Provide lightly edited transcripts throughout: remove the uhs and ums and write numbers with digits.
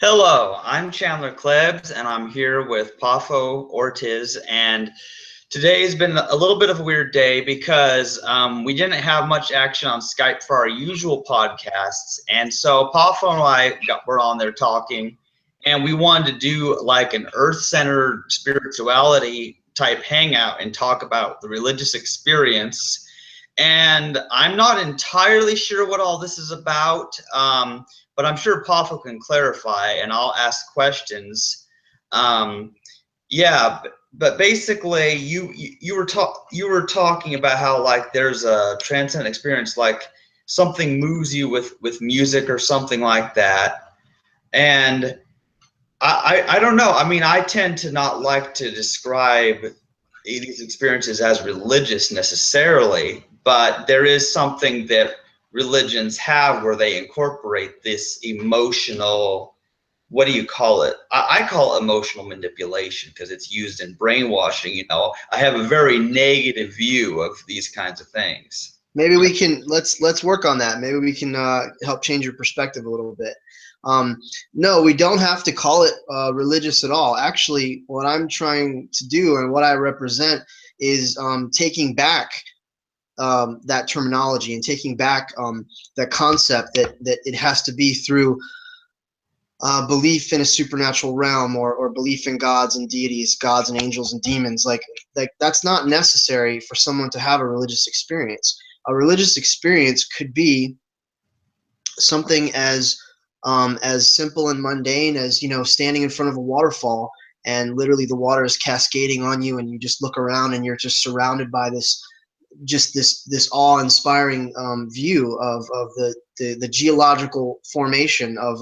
Hello, I'm Chandler Klebs, and I'm here with Poffo Ortiz. And today has been a little bit of a weird day because we didn't have much action on Skype for our usual podcasts. And so Poffo and were on there talking, and we wanted to do like an earth-centered spirituality type hangout and talk about the religious experience. And I'm not entirely sure what all this is about. But I'm sure Poffo can clarify, and I'll ask questions. Um, yeah, but basically, you were talking about how like there's a transcendent experience, like something moves you with music or something like that, and I don't know. I mean, I tend to not like to describe these experiences as religious necessarily, but there is something that religions have where they incorporate this emotional, what do you call it? I call it emotional manipulation because it's used in brainwashing. I have a very negative view of these kinds of things. Maybe we can let's work on that. Maybe we can help change your perspective a little bit. No, we don't have to call it religious at all. Actually, what I'm trying to do and what I represent is taking back that terminology and taking back that concept that it has to be through belief in a supernatural realm or belief in gods and deities, gods and angels and demons. Like that's not necessary for someone to have a religious experience. A religious experience could be something as simple and mundane as standing in front of a waterfall and literally the water is cascading on you and you just look around and you're just surrounded by this awe-inspiring view of the geological formation of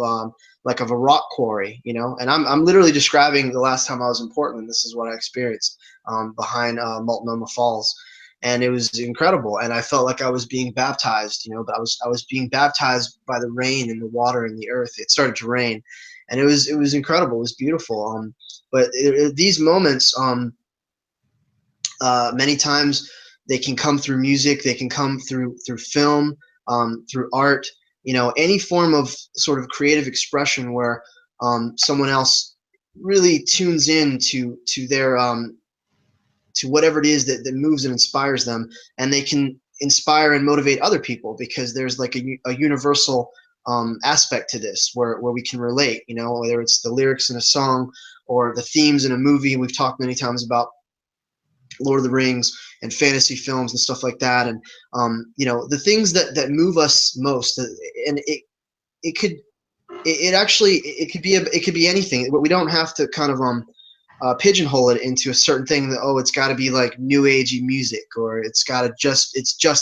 like of a rock quarry, and I'm literally describing the last time I was in Portland. This is what I experienced behind Multnomah Falls, and it was incredible. And I felt like I was being baptized, but I was being baptized by the rain and the water and the earth. It started to rain, and it was incredible. It was beautiful. But these moments, many times, they can come through music. They can come through film, through art. Any form of sort of creative expression where someone else really tunes in to their to whatever it is that moves and inspires them, and they can inspire and motivate other people because there's like a universal aspect to this where we can relate, whether it's the lyrics in a song or the themes in a movie. We've talked many times about Lord of the Rings and fantasy films and stuff like that, and the things that move us most, and it could be anything. We don't have to kind of pigeonhole it into a certain thing that it's got to be like new agey music, or it's just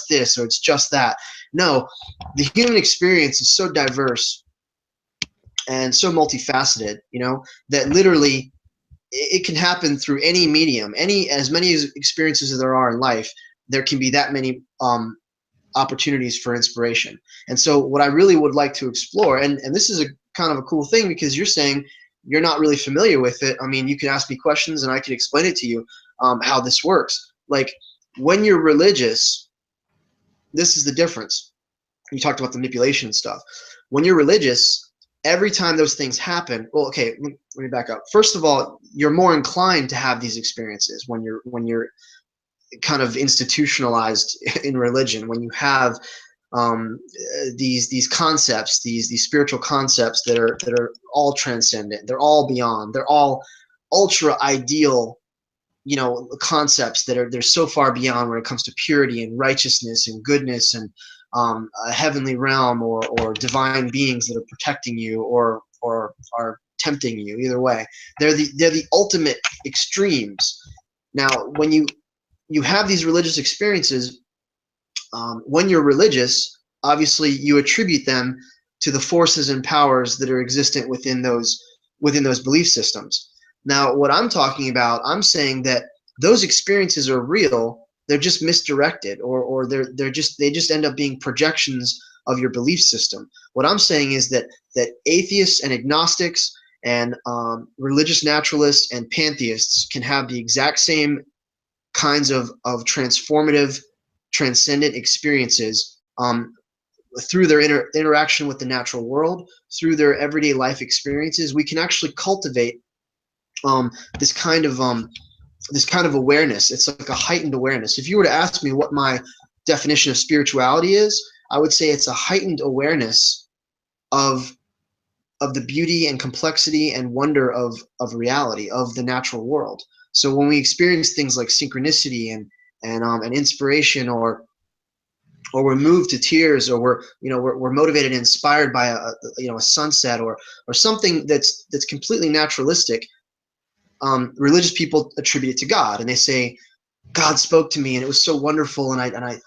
this, or it's just that. No, the human experience is so diverse and so multifaceted, that literally it can happen through any medium, as many experiences as there are in life. There can be that many opportunities for inspiration. And so what I really would like to explore, and this is a kind of a cool thing because you're saying you're not really familiar with it. I mean, you can ask me questions and I can explain it to you how this works. Like when you're religious, this is the difference. You talked about the manipulation stuff. When you're religious, every time those things happen, well, okay, let me back up. First of all, you're more inclined to have these experiences when you're kind of institutionalized in religion, when you have these concepts, these spiritual concepts that are all transcendent, they're all beyond, they're all ultra ideal, concepts they're so far beyond when it comes to purity and righteousness and goodness and a heavenly realm or divine beings that are protecting you or are tempting you. Either way, they're the ultimate extremes. Now, when you have these religious experiences, when you're religious, obviously you attribute them to the forces and powers that are existent within those belief systems. Now, what I'm talking about, I'm saying that those experiences are real. They're just misdirected, or they just end up being projections of your belief system. What I'm saying is that atheists and agnostics and religious naturalists and pantheists can have the exact same kinds of transformative, transcendent experiences through their interaction with the natural world, through their everyday life experiences, we can actually cultivate this kind of awareness. It's like a heightened awareness. If you were to ask me what my definition of spirituality is, I would say it's a heightened awareness of the beauty and complexity and wonder of reality, of the natural world. So when we experience things like synchronicity and inspiration, or we're moved to tears, or we're motivated and inspired by a sunset, or something that's completely naturalistic, religious people attribute it to God, and they say, God spoke to me and it was so wonderful, and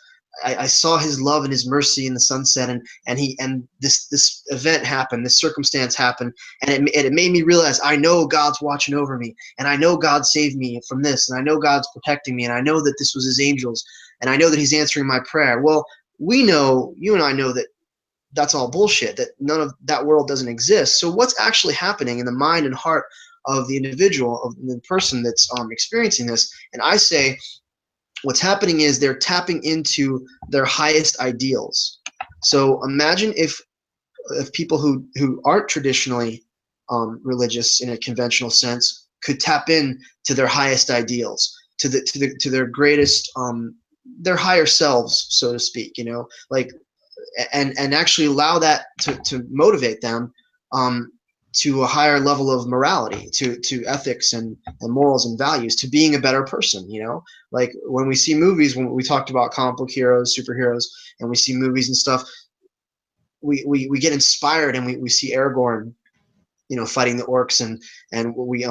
I saw his love and his mercy in the sunset, and this event happened, this circumstance happened, and it made me realize I know God's watching over me, and I know God saved me from this, and I know God's protecting me, and I know that this was his angels, and I know that he's answering my prayer. Well, we know, you and I know, that that's all bullshit, that none of that world doesn't exist. So what's actually happening in the mind and heart of the individual, of the person that's experiencing this? And I say, what's happening is they're tapping into their highest ideals. So imagine if people who aren't traditionally religious in a conventional sense could tap in to their highest ideals, to their greatest, their higher selves, so to speak, like, and actually allow that to motivate them to a higher level of morality, to ethics and morals and values, to being a better person. Like when we see movies, when we talked about comic book heroes, superheroes, and we see movies and stuff, we get inspired, and we see Aragorn, fighting the orcs, and we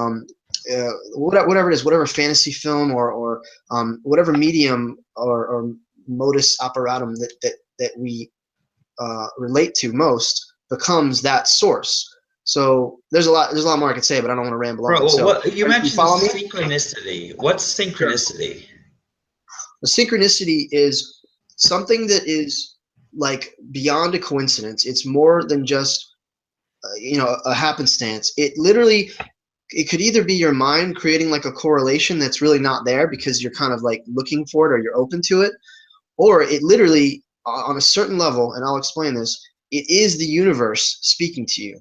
whatever it is, whatever fantasy film or whatever medium or modus operatum that we relate to most becomes that source. So there's a lot more I could say, but I don't want to ramble on. Well, So you mentioned follow me? synchronicity. What's synchronicity? Sure. The synchronicity is something that is like beyond a coincidence. It's more than just a happenstance. It could either be your mind creating like a correlation that's really not there because you're kind of like looking for it, or you're open to it, or it literally, on a certain level, and I'll explain this, it is the universe speaking to you.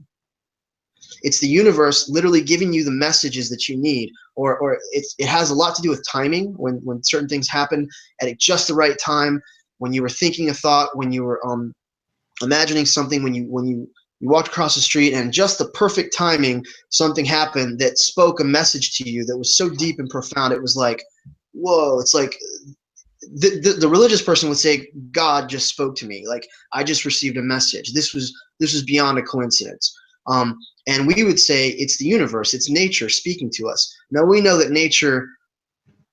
It's the universe literally giving you the messages that you need, or it has a lot to do with timing, when certain things happen at just the right time, when you were thinking a thought, when you were imagining something, when you walked across the street, and just the perfect timing, something happened that spoke a message to you that was so deep and profound. It was like, whoa, it's like the religious person would say, God just spoke to me. Like, I just received a message. This was beyond a coincidence. And we would say it's the universe, it's nature speaking to us. Now, we know that nature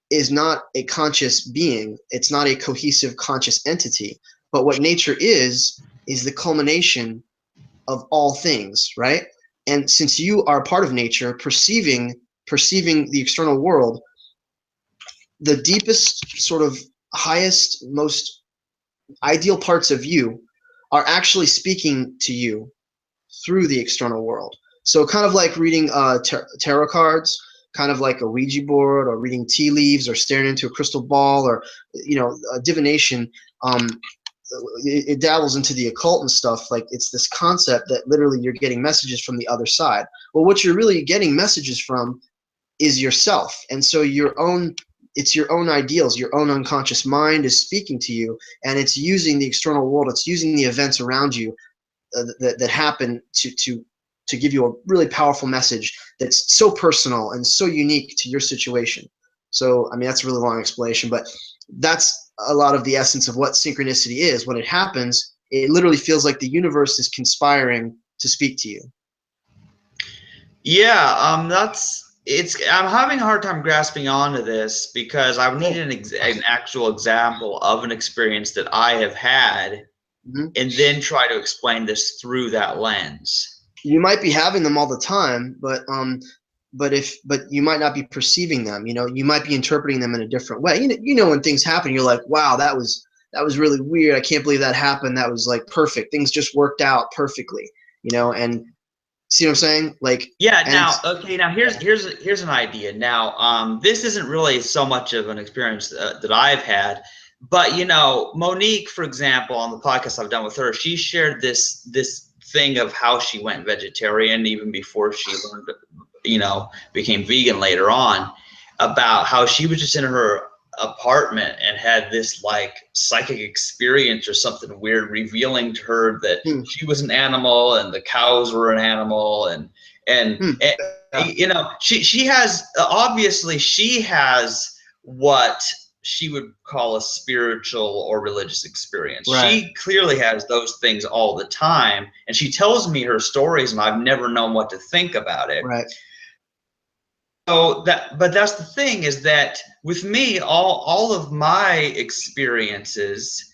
is not a conscious being. It's not a cohesive conscious entity. But what nature is the culmination of all things, right? And since you are part of nature, perceiving the external world, the deepest, sort of highest, most ideal parts of you are actually speaking to you through the external world. So kind of like reading tarot cards, kind of like a Ouija board, or reading tea leaves, or staring into a crystal ball, or divination. It dabbles into the occult and stuff. Like, it's this concept that literally you're getting messages from the other side. Well, what you're really getting messages from is yourself, and so it's your own ideals, your own unconscious mind is speaking to you, and it's using the external world, it's using the events around you that happen to give you a really powerful message that's so personal and so unique to your situation. So, I mean, that's a really long explanation, but that's a lot of the essence of what synchronicity is. When it happens, it literally feels like the universe is conspiring to speak to you. Yeah, I'm having a hard time grasping onto this, because I would need an actual example of an experience that I have had, and then try to explain this through that lens. You might be having them all the time, but you might not be perceiving them. You might be interpreting them in a different way. When things happen, you're like, wow, that was really weird. I can't believe that happened. That was like perfect. Things just worked out perfectly. And see what I'm saying? Like, yeah. Now, okay. Now here's an idea. Now, this isn't really so much of an experience that I've had, but you know, Monique, for example, on the podcast I've done with her, she shared this thing of how she went vegetarian even before she learned, you know, became vegan later on, about how she was just in her apartment and had this like psychic experience or something weird revealing to her that she was an animal and the cows were an animal, and Yeah. you know, she has, obviously she has what she would call a spiritual or religious experience. Right. She clearly has those things all the time, and she tells me her stories and I've never known what to think about it. Right. So that, but that's the thing, is that with me, all of my experiences,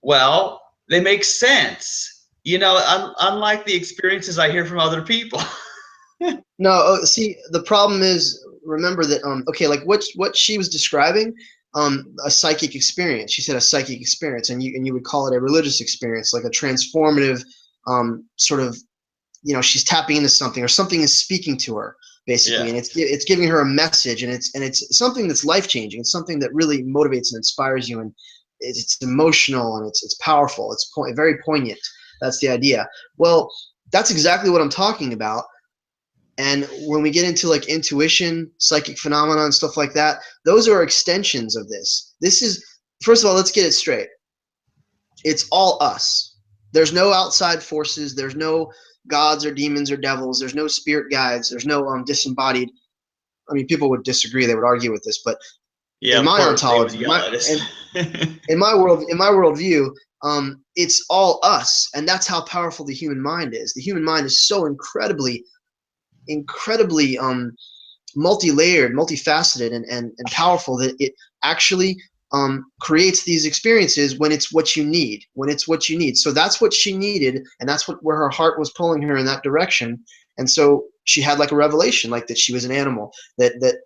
well, they make sense, you know, unlike the experiences I hear from other people. No, see, the problem is, remember that okay, like what she was describing, a psychic experience. She said a psychic experience, and you would call it a religious experience, like a transformative sort of, you know, she's tapping into something, or something is speaking to her basically, Yeah. and it's giving her a message, and it's something that's life changing. It's something that really motivates and inspires you, and it's emotional, and it's powerful. It's very poignant. That's the idea. Well, that's exactly what I'm talking about. And when we get into like intuition, psychic phenomena, and stuff like that, those are extensions of this. This is, first of all, let's get it straight. It's all us. There's no outside forces. There's no gods or demons or devils. There's no spirit guides. There's no disembodied. I mean, people would disagree. They would argue with this, but Yeah, in of my course they would ontology, yell at us. in my worldview, it's all us, and that's how powerful the human mind is. The human mind is so incredibly multi-layered, multifaceted, and powerful, that it actually creates these experiences when it's what you need. So that's what she needed, and that's where her heart was pulling her in that direction. And so she had like a revelation, like that she was an animal, that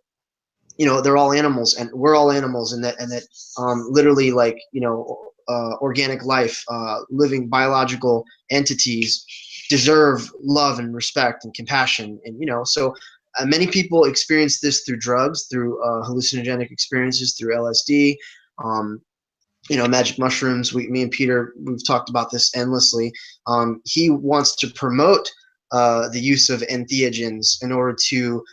you know, they're all animals and we're all animals, and that literally, like, you know, organic life, living biological entities deserve love and respect and compassion. And you know, so many people experience this through drugs, through hallucinogenic experiences, through LSD, you know, magic mushrooms. Me and Peter, we've talked about this endlessly. He wants to promote the use of entheogens in order to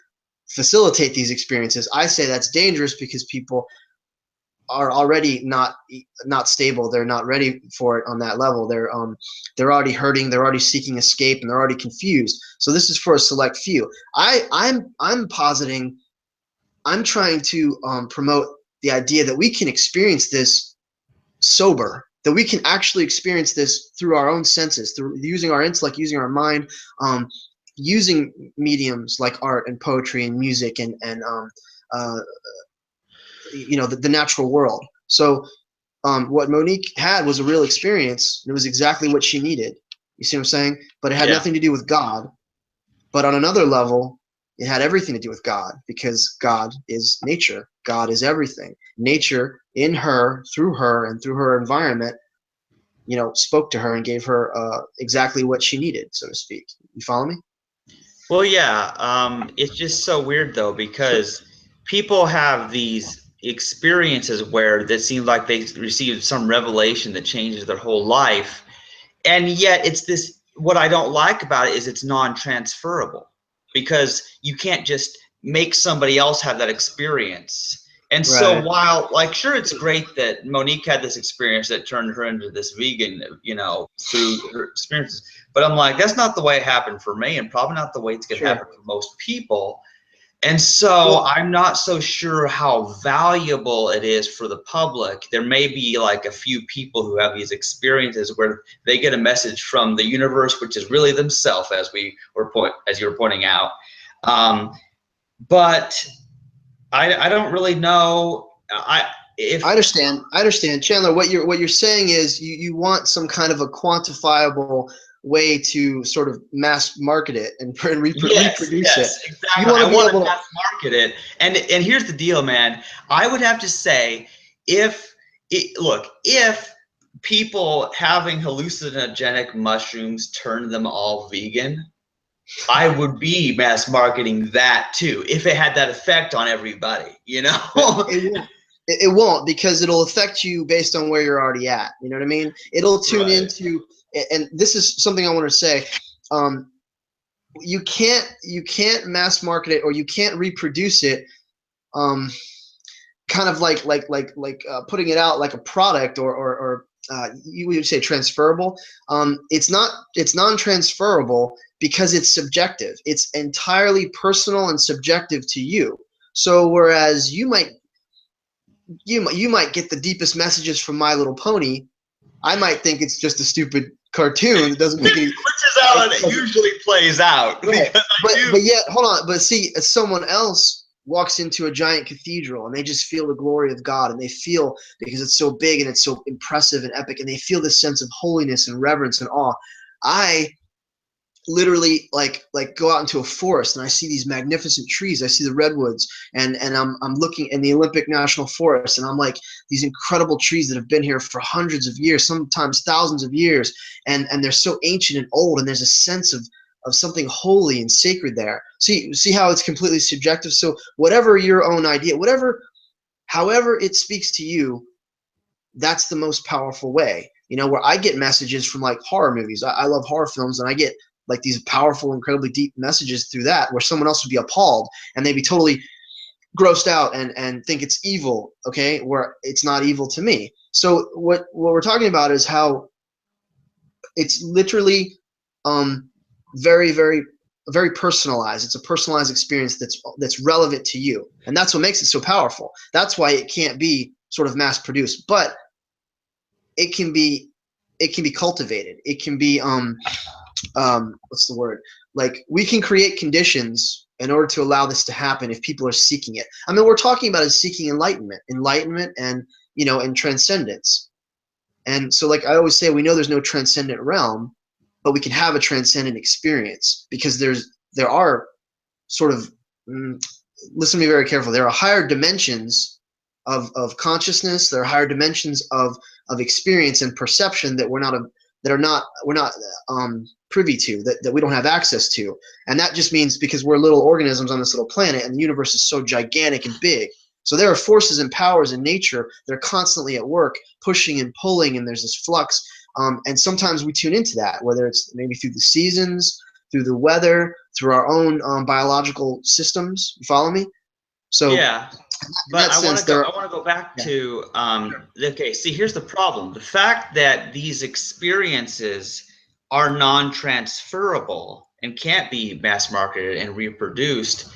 facilitate these experiences. I say that's dangerous because people are already not stable. They're not ready for it on that level. They're already hurting. They're already seeking escape, and they're already confused. So this is for a select few. I'm positing. I'm trying to promote the idea that we can experience this sober. That we can actually experience this through our own senses, through using our intellect, using our mind, using mediums like art and poetry and music and you know, the natural world. So what Monique had was a real experience, and it was exactly what she needed. You see what I'm saying? But it had Yeah. nothing to do with God. But on another level, it had everything to do with God, because God is nature. God is everything. Nature in her, through her, and through her environment, you know, spoke to her and gave her exactly what she needed, so to speak. You follow me? Well, yeah, it's just so weird though, because people have these experiences where it seems like they received some revelation that changes their whole life, and yet it's this. What I don't like about it is it's non-transferable, because you can't just make somebody else have that experience. And so Right. while, like, sure, it's great that Monique had this experience that turned her into this vegan, you know, through her experiences, but I'm like, that's not the way it happened for me, and probably not the way it's going to Sure. happen for most people. And so Well, I'm not so sure how valuable it is for the public. There may be like a few people who have these experiences where they get a message from the universe, which is really themselves, as you were pointing out. But I don't really know. I understand. I understand, Chandler. What you're saying is you want some kind of a quantifiable way to sort of mass market it and reproduce it. Yes, You exactly. want I to be want to able to. mass market it. And here's the deal, man. I would have to say, if people having hallucinogenic mushrooms turned them all vegan, I would be mass marketing that too, if it had that effect on everybody, you know? It will. It won't, because it'll affect you based on where you're already at. You know what I mean? It'll tune Right. into, and this is something I want to say. You can't mass market it, or you can't reproduce it. Kind of like putting it out like a product, or you would say transferable. It's non-transferable because it's subjective. It's entirely personal and subjective to you. So whereas you might get the deepest messages from My Little Pony, I might think it's just a stupid cartoon that doesn't make any. Which is how it usually plays out. Right. Because But yet, hold on. But see, as someone else walks into a giant cathedral and they just feel the glory of God, and they feel, because it's so big and it's so impressive and epic, and they feel this sense of holiness and reverence and awe. I literally like go out into a forest and I see these magnificent trees. I see the redwoods, and I'm looking in the Olympic National Forest, and I'm like, these incredible trees that have been here for hundreds of years, sometimes thousands of years, and they're so ancient and old, and there's a sense of something holy and sacred there. See how it's completely subjective. So whatever your own idea, however it speaks to you, that's the most powerful way. You know, where I get messages from like horror movies. I love horror films, and I get like these powerful, incredibly deep messages through that, where someone else would be appalled and they'd be totally grossed out and think it's evil, okay, where it's not evil to me. So what we're talking about is how it's literally very, very, very personalized. It's a personalized experience that's relevant to you, and that's what makes it so powerful. That's why it can't be sort of mass produced, but it can be cultivated. It can be what's the word? Like, we can create conditions in order to allow this to happen if people are seeking it. I mean, we're talking about is seeking enlightenment and, you know, and transcendence. And so, like I always say, we know there's no transcendent realm, but we can have a transcendent experience, because there are sort of, listen to me very carefully, there are higher dimensions of consciousness, there are higher dimensions of experience and perception that we're not privy to, that we don't have access to. And that just means because we're little organisms on this little planet, and the universe is so gigantic and big. So there are forces and powers in nature that are constantly at work, pushing and pulling, and there's this flux. And sometimes we tune into that, whether it's maybe through the seasons, through the weather, through our own biological systems. You follow me? So yeah, but I want to go back yeah. to okay. See, here's the problem: the fact that these experiences are non-transferable and can't be mass marketed and reproduced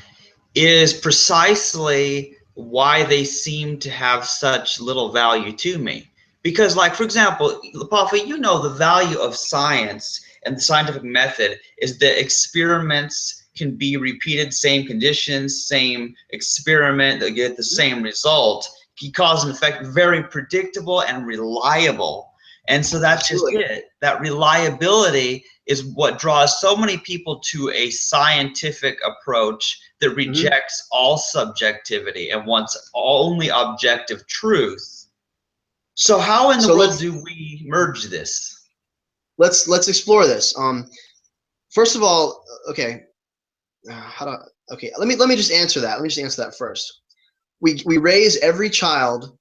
is precisely why they seem to have such little value to me. Because, like, for example, Poffo, you know, the value of science and the scientific method is that experiments can be repeated, same conditions, same experiment, they get the same result, cause and effect, very predictable and reliable. And so that's just it. That reliability is what draws so many people to a scientific approach that rejects all subjectivity and wants only objective truth. So how in the world do we merge this? Let's explore this. First of all, okay, let me just answer that. Let me just answer that first. We raise every child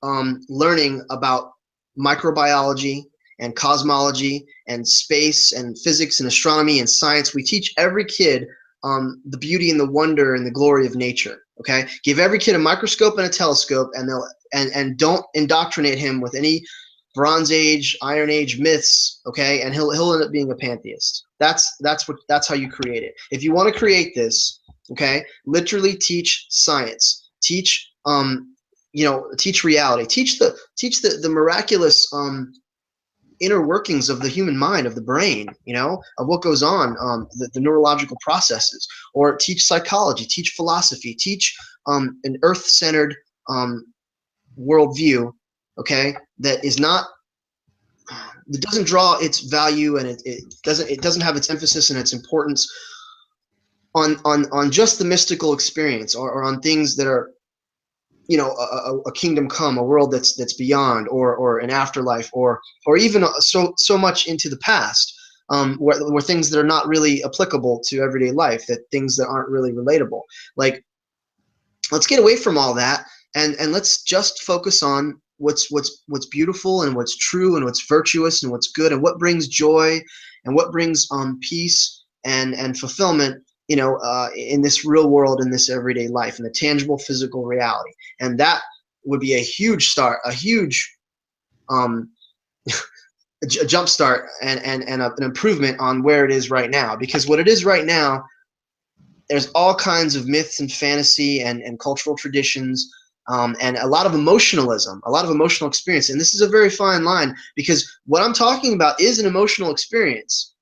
learning about microbiology and cosmology and space and physics and astronomy and science. We teach every kid the beauty and the wonder and the glory of nature. Okay, give every kid a microscope and a telescope, and don't indoctrinate him with any Bronze Age, Iron Age myths. Okay, and he'll end up being a pantheist. That's how you create it. If you want to create this, okay, literally teach science, teach teach reality, teach the miraculous inner workings of the human mind, of the brain, of what goes on, the neurological processes, or teach psychology, teach philosophy, teach an earth-centered worldview, okay, that doesn't draw its value, and it doesn't have its emphasis and its importance on just the mystical experience, or on things that are, a kingdom come, a world that's beyond, or an afterlife, or even so much into the past, where things that are not really applicable to everyday life, that things that aren't really relatable. Like, let's get away from all that and let's just focus on what's beautiful and what's true and what's virtuous and what's good and what brings joy and what brings peace and fulfillment, in this real world, in this everyday life, in the tangible physical reality. And that would be a huge start, a huge a jump start and an improvement on where it is right now. Because what it is right now, there's all kinds of myths and fantasy and cultural traditions, and a lot of emotionalism, a lot of emotional experience. And this is a very fine line, because what I'm talking about is an emotional experience,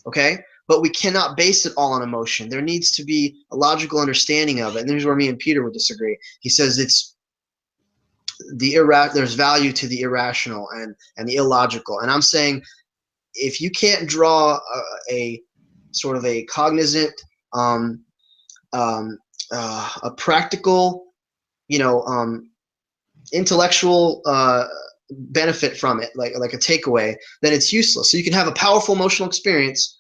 okay? But we cannot base it all on emotion. There needs to be a logical understanding of it. And here's where me and Peter would disagree. He says there's value to the irrational and the illogical. And I'm saying, if you can't draw a sort of a cognizant, a practical, intellectual benefit from it, like a takeaway, then it's useless. So you can have a powerful emotional experience,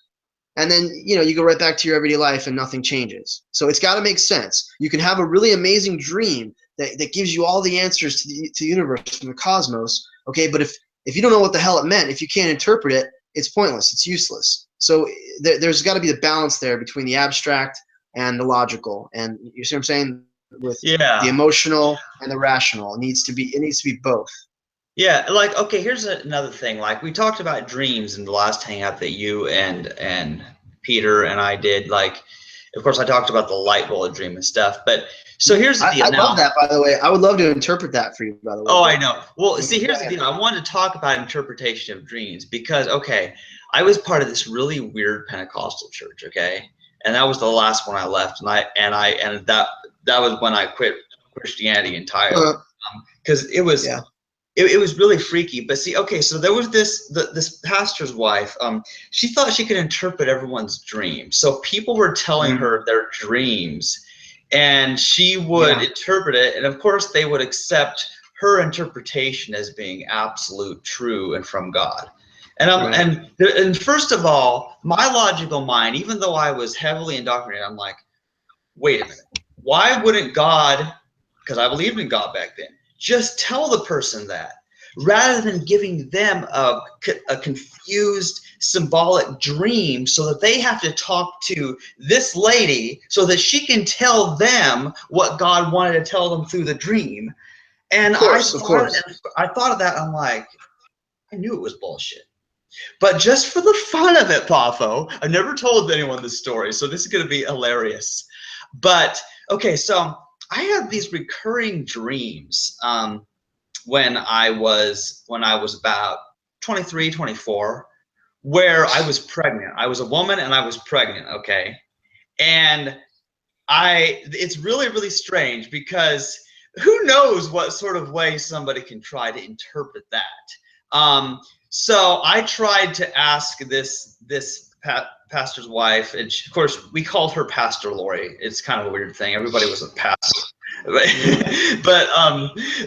and then you go right back to your everyday life and nothing changes. So it's got to make sense. You can have a really amazing dream that gives you all the answers to the universe, from the cosmos, okay? But if you don't know what the hell it meant, if you can't interpret it, it's pointless. It's useless. So there's got to be the balance there between the abstract and the logical. And you see what I'm saying? With the emotional and the rational, it needs to be both. Yeah, like, okay, here's another thing. Like, we talked about dreams in the last hangout that you and Peter and I did. Like, of course, I talked about the light bulb dream and stuff. But so here's the deal. I love that, by the way. I would love to interpret that for you, by the way. Oh, I know. Well, see, here's the deal. I wanted to talk about interpretation of dreams because, okay, I was part of this really weird Pentecostal church, okay, and that was the last one I left, and that was when I quit Christianity entirely, because it was. Yeah. It was really freaky. But see, okay, so there was this pastor's wife. She thought she could interpret everyone's dreams. So people were telling her their dreams, and she would interpret it. And of course, they would accept her interpretation as being absolute true and from God. And and first of all, my logical mind, even though I was heavily indoctrinated, I'm like, wait a minute, why wouldn't God? Because I believed in God back then. Just tell the person that, rather than giving them a confused symbolic dream so that they have to talk to this lady so that she can tell them what God wanted to tell them through the dream. And I thought of that. I'm like, I knew it was bullshit. But just for the fun of it, Poffo, I've never told anyone this story, so this is going to be hilarious. But, okay, so I had these recurring dreams when I was about 23, 24, where I was pregnant. I was a woman and I was pregnant, okay? And it's really, really strange, because who knows what sort of way somebody can try to interpret that. So I tried to ask this pastor's wife, and of course we called her Pastor Lori. It's kind of a weird thing. Everybody was a pastor. But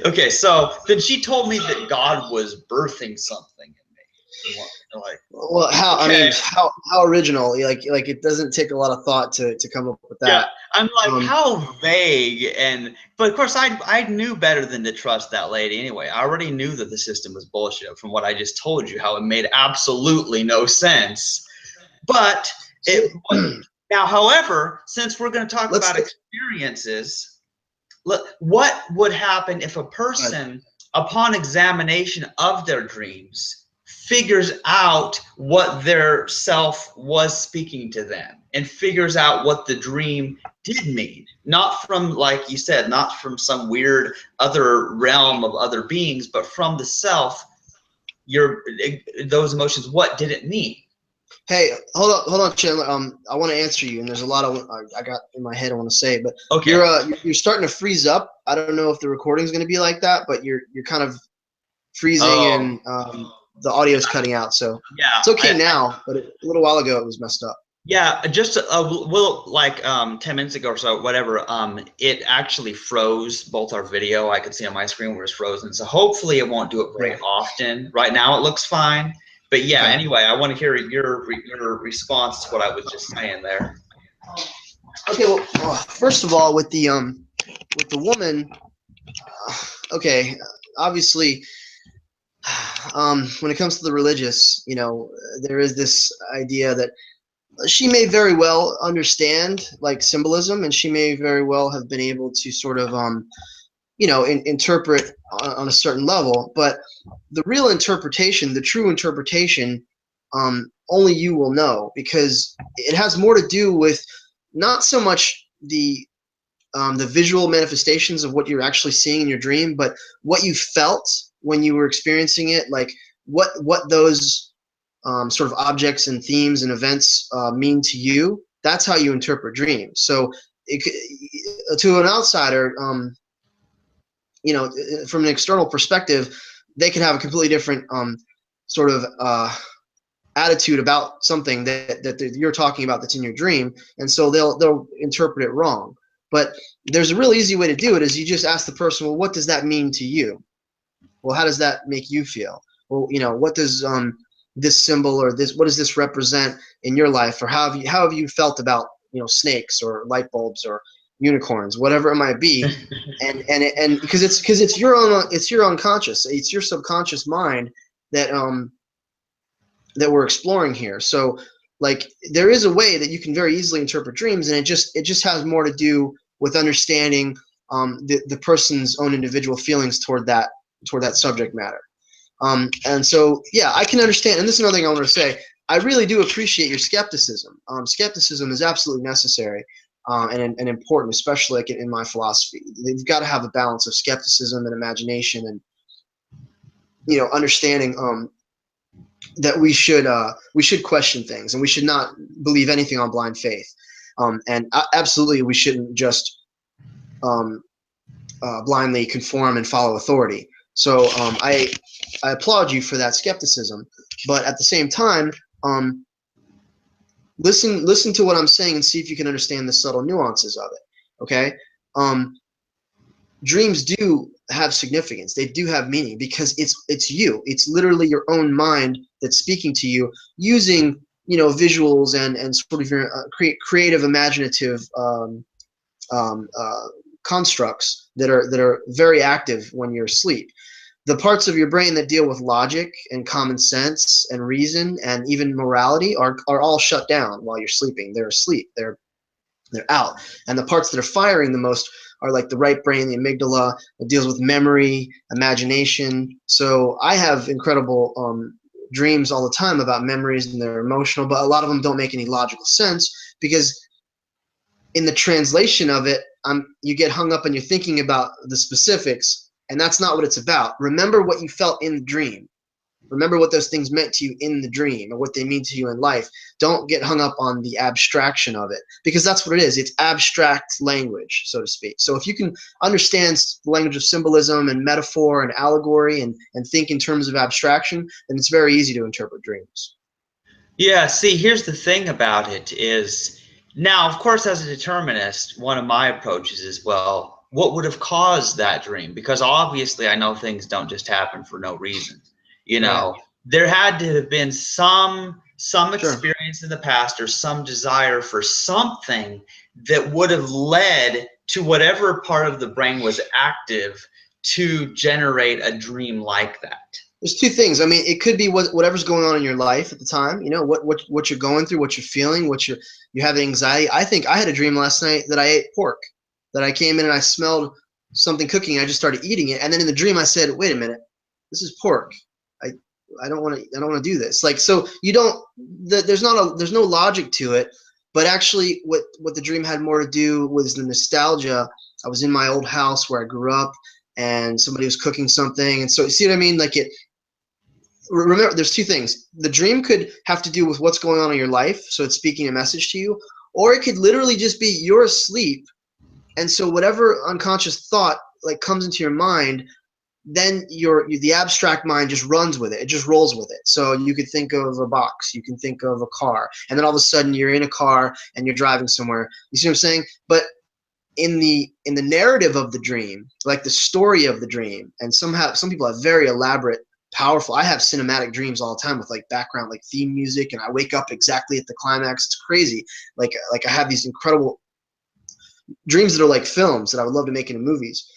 okay, so then she told me that God was birthing something in me. Like, well, I mean, how original? Like it doesn't take a lot of thought to come up with that. Yeah, I'm like, how vague. But of course, I knew better than to trust that lady anyway. I already knew that the system was bullshit from what I just told you, how it made absolutely no sense. But now, however, since we're going to talk about experiences, what would happen if a person, upon examination of their dreams, figures out what their self was speaking to them and figures out what the dream did mean? Not from, like you said, not from some weird other realm of other beings, but from the self, those emotions, what did it mean? Hey, hold on, Chandler. I want to answer you, and there's a lot of I got in my head I want to say, but okay. You're starting to freeze up. I don't know if the recording's going to be like that, but you're kind of freezing and the audio's cutting out. So yeah, it's okay now, but a little while ago it was messed up. Yeah, just like 10 minutes ago or so, whatever. It actually froze both our video. I could see on my screen where it's frozen. So hopefully it won't do it very often. Right now it looks fine. But yeah, anyway, I want to hear your response to what I was just saying there. Okay, well, first of all, with the woman, okay, obviously, when it comes to the religious, there is this idea that she may very well understand like symbolism, and she may very well have been able to sort of interpret on a certain level, but the real interpretation, the true interpretation, only you will know, because it has more to do with not so much the visual manifestations of what you're actually seeing in your dream, but what you felt when you were experiencing it, like what those sort of objects and themes and events mean to you. That's how you interpret dreams. So to an outsider, from an external perspective, they can have a completely different sort of attitude about something that you're talking about that's in your dream, and so they'll interpret it wrong. But there's a real easy way to do it, is you just ask the person, well, what does that mean to you? Well, how does that make you feel? Well, what does this symbol or what does this represent in your life, or how have you felt about snakes or light bulbs or unicorns, whatever it might be, and because it's your unconscious, it's your subconscious mind that that we're exploring here. So like there is a way that you can very easily interpret dreams, and it just has more to do with understanding the person's own individual feelings toward that subject matter. And so, yeah, I can understand. And this is another thing I want to say. I really do appreciate your skepticism. Skepticism is absolutely necessary and important, especially like in my philosophy. You've got to have a balance of skepticism and imagination, and understanding that we should question things, and we should not believe anything on blind faith. And absolutely, we shouldn't just blindly conform and follow authority. So I applaud you for that skepticism, but at the same time, listen to what I'm saying and see if you can understand the subtle nuances of it. Okay, dreams do have significance. They do have meaning, because it's you. It's literally your own mind that's speaking to you using visuals and sort of your creative, imaginative constructs that are very active when you're asleep. The parts of your brain that deal with logic and common sense and reason and even morality are all shut down while you're sleeping. They're asleep. They're out. And the parts that are firing the most are like the right brain, the amygdala, that deals with memory, imagination. So I have incredible dreams all the time about memories, and they're emotional, but a lot of them don't make any logical sense, because in the translation of it, you get hung up and you're thinking about the specifics, and that's not what it's about. Remember what you felt in the dream. Remember what those things meant to you in the dream, or what they mean to you in life. Don't get hung up on the abstraction of it, because that's what it is. It's abstract language, so to speak. So if you can understand the language of symbolism and metaphor and allegory, and think in terms of abstraction, then it's very easy to interpret dreams. Yeah, see, here's the thing about it is, now, of course, as a determinist, one of my approaches is, well, what would have caused that dream? Because obviously I know things don't just happen for no reason. There had to have been some experience in the past, or some desire for something that would have led to whatever part of the brain was active to generate a dream like that. There's two things. I mean, it could be whatever's going on in your life at the time. What you're going through, what you're feeling, you have anxiety. I think I had a dream last night that I ate pork. That I came in and I smelled something cooking. I just started eating it, and then in the dream I said, "Wait a minute, this is pork. I don't want to do this." Like, so you don't. There's no logic to it, but actually, what the dream had more to do was the nostalgia. I was in my old house where I grew up, and somebody was cooking something, and so you see what I mean? Like it. Remember, there's two things. The dream could have to do with what's going on in your life, so it's speaking a message to you, or it could literally just be you're asleep, and so whatever unconscious thought like comes into your mind, then the abstract mind just runs with it. It just rolls with it. So you could think of a box, you can think of a car, and then all of a sudden you're in a car and you're driving somewhere. You see what I'm saying? But in the narrative of the dream, like the story of the dream, and some people have very elaborate, powerful. I have cinematic dreams all the time with like background, like theme music, and I wake up exactly at the climax. It's crazy. Like I have these incredible dreams that are like films that I would love to make into movies.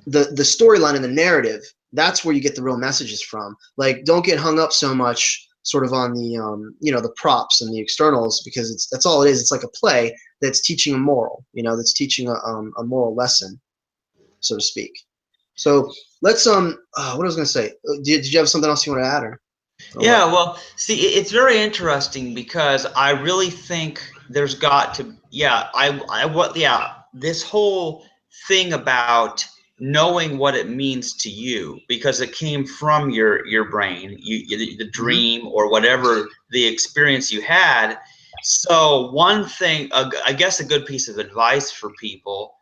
the storyline and the narrative, that's where you get the real messages from. Like, don't get hung up so much sort of on the the props and the externals, because that's all it is. It's like a play that's teaching a moral, that's teaching a moral lesson, so to speak. So let's what I was gonna say. Did you have something else you want to add, or Yeah, what? well, see, it's very interesting because I really think there's got to, yeah, this whole thing about knowing what it means to you because it came from your brain, the Hmm. dream or whatever the experience you had. So one thing, I guess a good piece of advice for people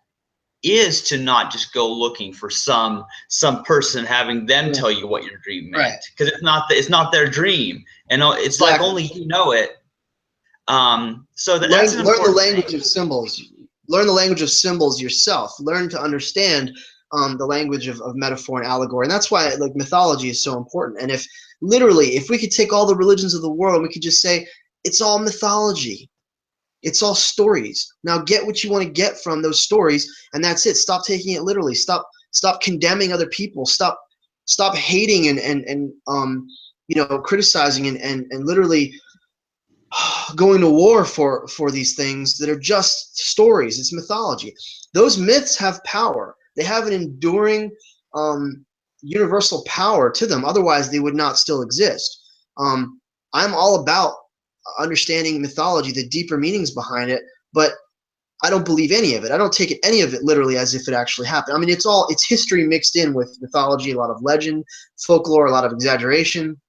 is to not just go looking for some person having them Yeah. tell you what your dream Right. meant, because it's not their dream, and it's like Exactly. only you know it. So that's an Learn the important language thing. of symbols. Learn the language of symbols yourself. Learn to understand the language of metaphor and allegory. And that's why like mythology is so important. And if we could take all the religions of the world and we could just say it's all mythology, it's all stories. Now get what you want to get from those stories, and that's it. Stop taking it literally. Stop condemning other people. Stop hating and criticizing and literally going to war for these things that are just stories. It's mythology. Those myths have power. They have an enduring universal power to them. Otherwise, they would not still exist. I'm all about understanding mythology, the deeper meanings behind it, but I don't believe any of it. I don't take any of it literally as if it actually happened. I mean, it's history mixed in with mythology, a lot of legend, folklore, a lot of exaggeration.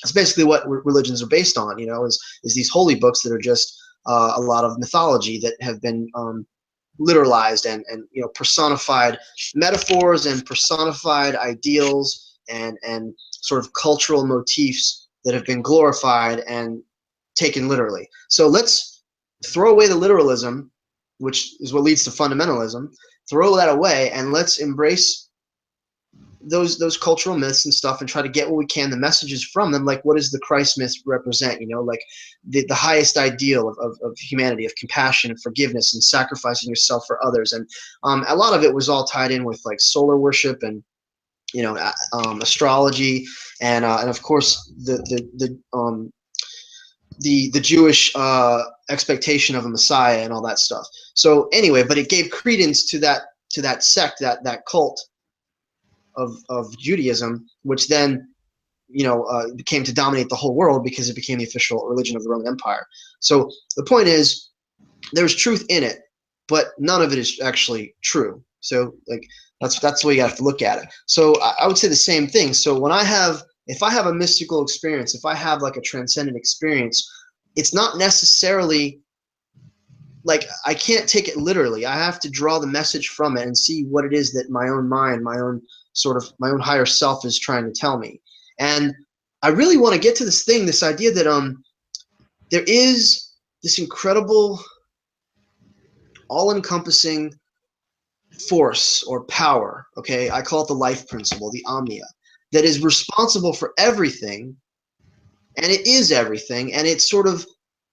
It's basically what religions are based on, is these holy books that are just a lot of mythology that have been literalized and personified metaphors and personified ideals and sort of cultural motifs that have been glorified and taken literally. So let's throw away the literalism, which is what leads to fundamentalism. Throw that away and let's embrace those cultural myths and stuff and try to get what we can, the messages from them. Like, what does the Christ myth represent? Like the highest ideal of humanity, of compassion and forgiveness and sacrificing yourself for others. And a lot of it was all tied in with like solar worship and astrology and of course the Jewish expectation of a Messiah and all that stuff. So anyway, but it gave credence to that sect, that cult of Judaism, which then became to dominate the whole world because it became the official religion of the Roman Empire. So the point is, there's truth in it, but none of it is actually true. So like that's the way you have to look at it. So I would say the same thing. So if I have a mystical experience, if I have like a transcendent experience, it's not necessarily like I can't take it literally. I have to draw the message from it and see what it is that my own mind, my own higher self is trying to tell me. And I really want to get to this idea that there is this incredible, all-encompassing force or power. Okay, I call it the life principle, the omnia, that is responsible for everything, and it is everything, and it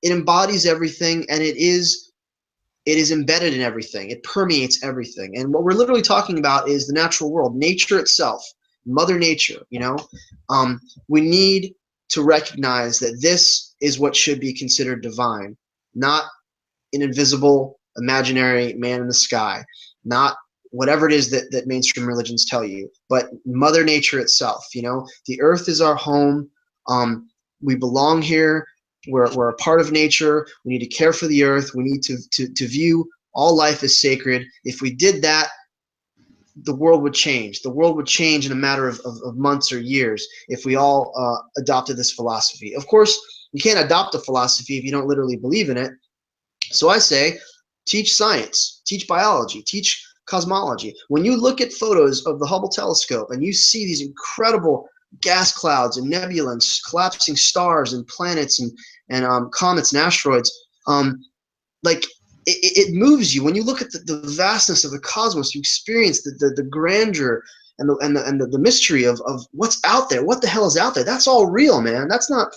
embodies everything, and it is embedded in everything. It permeates everything. And what we're literally talking about is the natural world, nature itself, Mother Nature. We need to recognize that this is what should be considered divine, not an invisible, imaginary man in the sky, not whatever it is that mainstream religions tell you, but Mother Nature itself. The earth is our home. We belong here. We're a part of nature. We need to care for the earth. We need to view all life as sacred. If we did that, the world would change. The world would change in a matter of months or years if we all adopted this philosophy. Of course, you can't adopt a philosophy if you don't literally believe in it. So I say, teach science, teach biology, teach cosmology. When you look at photos of the Hubble telescope and you see these incredible gas clouds and nebulae and collapsing stars and planets and comets and asteroids, like it moves you. When you look at the vastness of the cosmos, you experience the grandeur and the mystery of what's out there. What the hell is out there? That's all real, man. That's not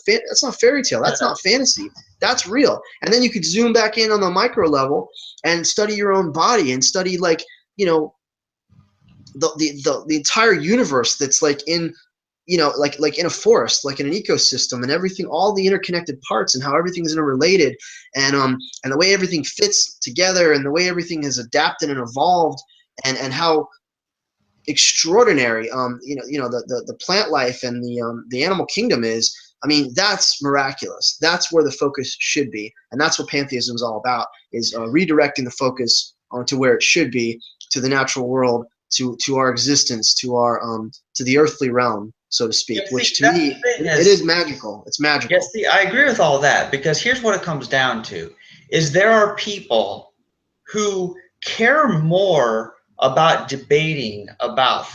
fairy tale. That's not fantasy. That's real. And then you could zoom back in on the micro level and study your own body and study, like, the entire universe that's like in, like in a forest, like in an ecosystem, and everything, all the interconnected parts, and how everything's interrelated, and the way everything fits together, and the way everything has adapted and evolved, and how extraordinary the plant life and the animal kingdom is. I mean, that's miraculous. That's where the focus should be, and that's what pantheism is all about: is redirecting the focus onto where it should be, to the natural world, to our existence, to the earthly realm, so to speak. Yeah, Which see, to me, it is magical. It's magical. yes, see, I agree with all that, because here's what it comes down to: is there are people who care more about debating about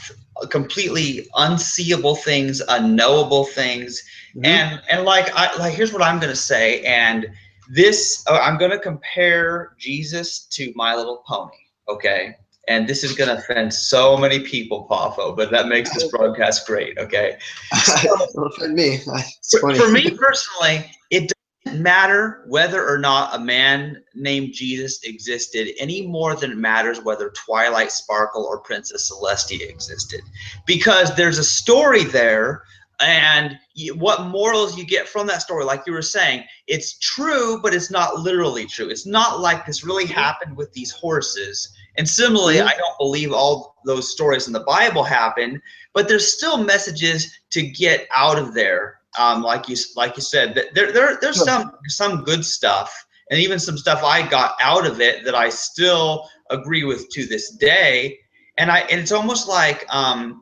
completely unseeable things, unknowable things, Mm-hmm. and like here's what I'm going to say, and this I'm going to compare Jesus to My Little Pony, okay? And this is going to offend so many people, Poffo, but that makes this broadcast great, okay? So, Don't offend me. It's funny. for me personally, it doesn't matter whether or not a man named Jesus existed any more than it matters whether Twilight Sparkle or Princess Celestia existed, because there's a story there, and what morals you get from that story, like you were saying, it's true, but it's not literally true. It's not like this really happened with these horses. And similarly, Mm-hmm. I don't believe all those stories in the Bible happened, but there's still messages to get out of there. Like you said, that there's Sure. some good stuff, and even some stuff I got out of it that I still agree with to this day. And it's almost like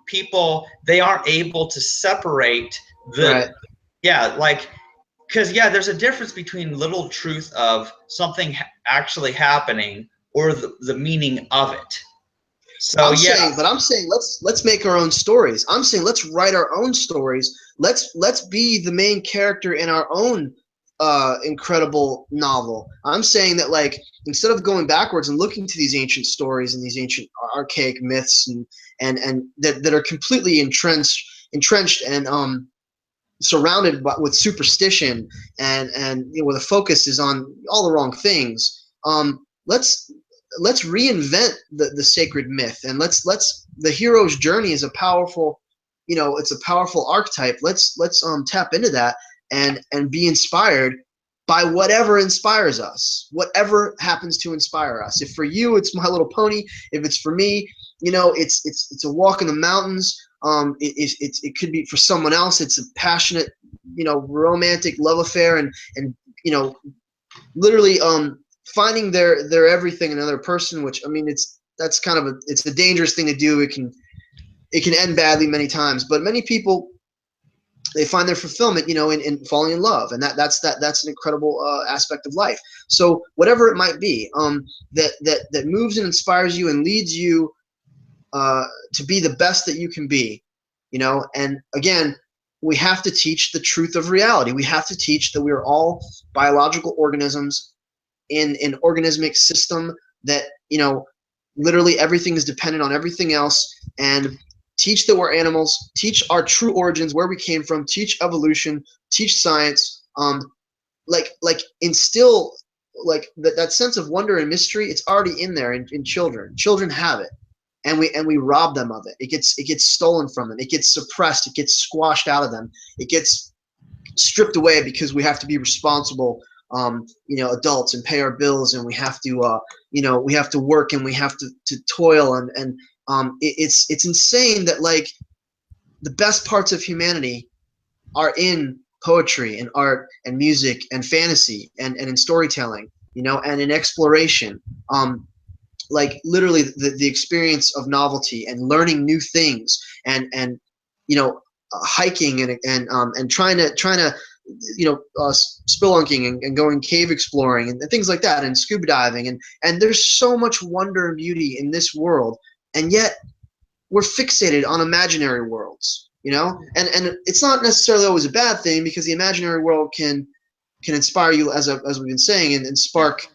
people, they aren't able to separate Right. like, because there's a difference between literal truth of something actually happening, or the meaning of it. So I'm saying let's make our own stories. I'm saying let's write our own stories. Let's be the main character in our own incredible novel. I'm saying that, like, instead of going backwards and looking to these ancient stories and these ancient archaic myths and that are completely entrenched and surrounded with superstition, and where the focus is on all the wrong things. Let's reinvent the sacred myth, and let's the hero's journey is a powerful, it's a powerful archetype. Let's tap into that and be inspired by whatever inspires us, whatever happens to inspire us. If for you it's My Little Pony, if it's for me, it's a walk in the mountains. It could be for someone else. It's a passionate, romantic love affair, and literally finding their everything in another person. Which, I mean, that's kind of it's a dangerous thing to do. It can end badly many times, but many people, they find their fulfillment, in falling in love, and that's an incredible aspect of life. So whatever it might be, that moves and inspires you and leads you to be the best that you can be, and again, we have to teach the truth of reality. We have to teach that we are all biological organisms in an organismic system, that, literally everything is dependent on everything else, and teach that we're animals, teach our true origins, where we came from, teach evolution, teach science, like instill like that sense of wonder and mystery. It's already in there in children. Children have it, and we rob them of it. It gets stolen from them. It gets suppressed. It gets squashed out of them. It gets stripped away because we have to be responsible, adults, and pay our bills, and we have to we have to work, and we have to toil, and it's insane that, like, the best parts of humanity are in poetry and art and music and fantasy and in storytelling, and in exploration. Like, literally the experience of novelty and learning new things, and hiking and trying to spelunking and going cave exploring and things like that, and scuba diving, and there's so much wonder and beauty in this world, and yet we're fixated on imaginary worlds, and it's not necessarily always a bad thing, because the imaginary world can inspire you, as we've been saying, and spark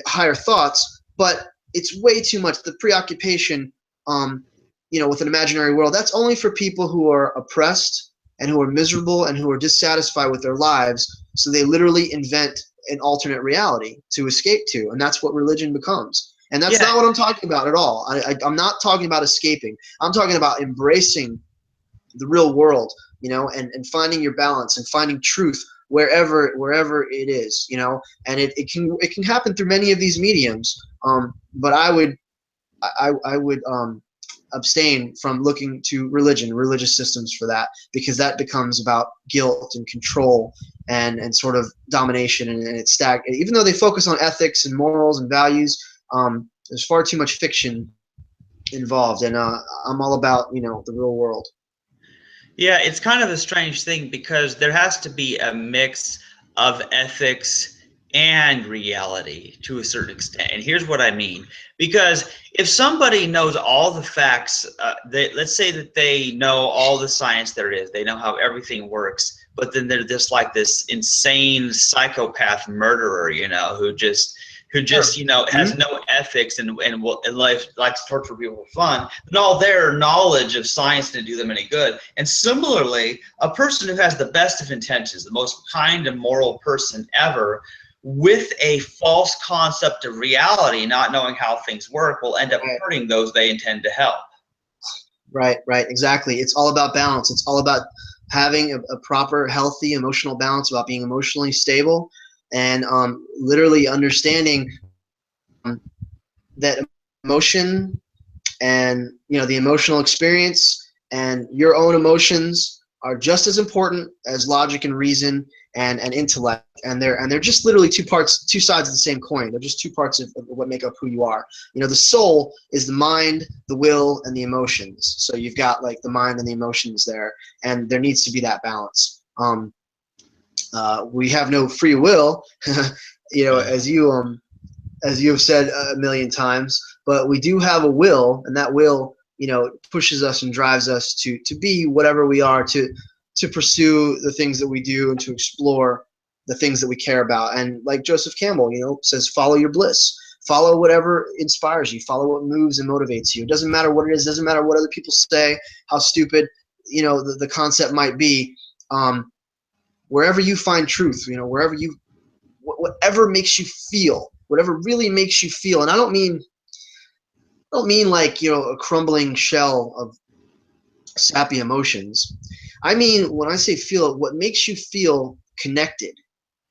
higher thoughts, but it's way too much. The preoccupation with an imaginary world, that's only for people who are oppressed and who are miserable and who are dissatisfied with their lives, so they literally invent an alternate reality to escape to, and that's what religion becomes. And that's Yeah. not what I'm talking about at all. I'm not talking about escaping. I'm talking about embracing the real world, and finding your balance and finding truth wherever it is, and it can happen through many of these mediums. But I would abstain from looking to religious systems for that, because that becomes about guilt and control and sort of domination, and it's even though they focus on ethics and morals and values, there's far too much fiction involved, and I'm all about the real world. Yeah, it's kind of a strange thing because there has to be a mix of ethics and reality to a certain extent. And here's what I mean. Because if somebody knows all the facts, let's say that they know all the science there is, they know how everything works, but then they're just like this insane psychopath murderer, who just has no ethics and life likes to torture people for fun, and all their knowledge of science didn't do them any good. And similarly, a person who has the best of intentions, the most kind and moral person ever, with a false concept of reality, not knowing how things work, will end up hurting those they intend to help. Right, exactly. It's all about balance. It's all about having a proper, healthy emotional balance, about being emotionally stable, and literally understanding that emotion and the emotional experience and your own emotions are just as important as logic and reason and intellect, and they're just literally two sides of the same coin. They're just two parts of what make up who you are. The soul is the mind, the will, and the emotions. So you've got like the mind and the emotions there, and there needs to be that balance. We have no free will, as you have said a million times, but we do have a will, and that will, pushes us and drives us to be whatever we are, to pursue the things that we do and to explore the things that we care about. And like Joseph Campbell, says, follow your bliss, follow whatever inspires you, follow what moves and motivates you. It doesn't matter what it is, doesn't matter what other people say, how stupid, the concept might be. Wherever you find truth, whatever makes you feel, whatever really makes you feel. And I don't mean like, a crumbling shell of sappy emotions. I mean, when I say feel, what makes you feel connected,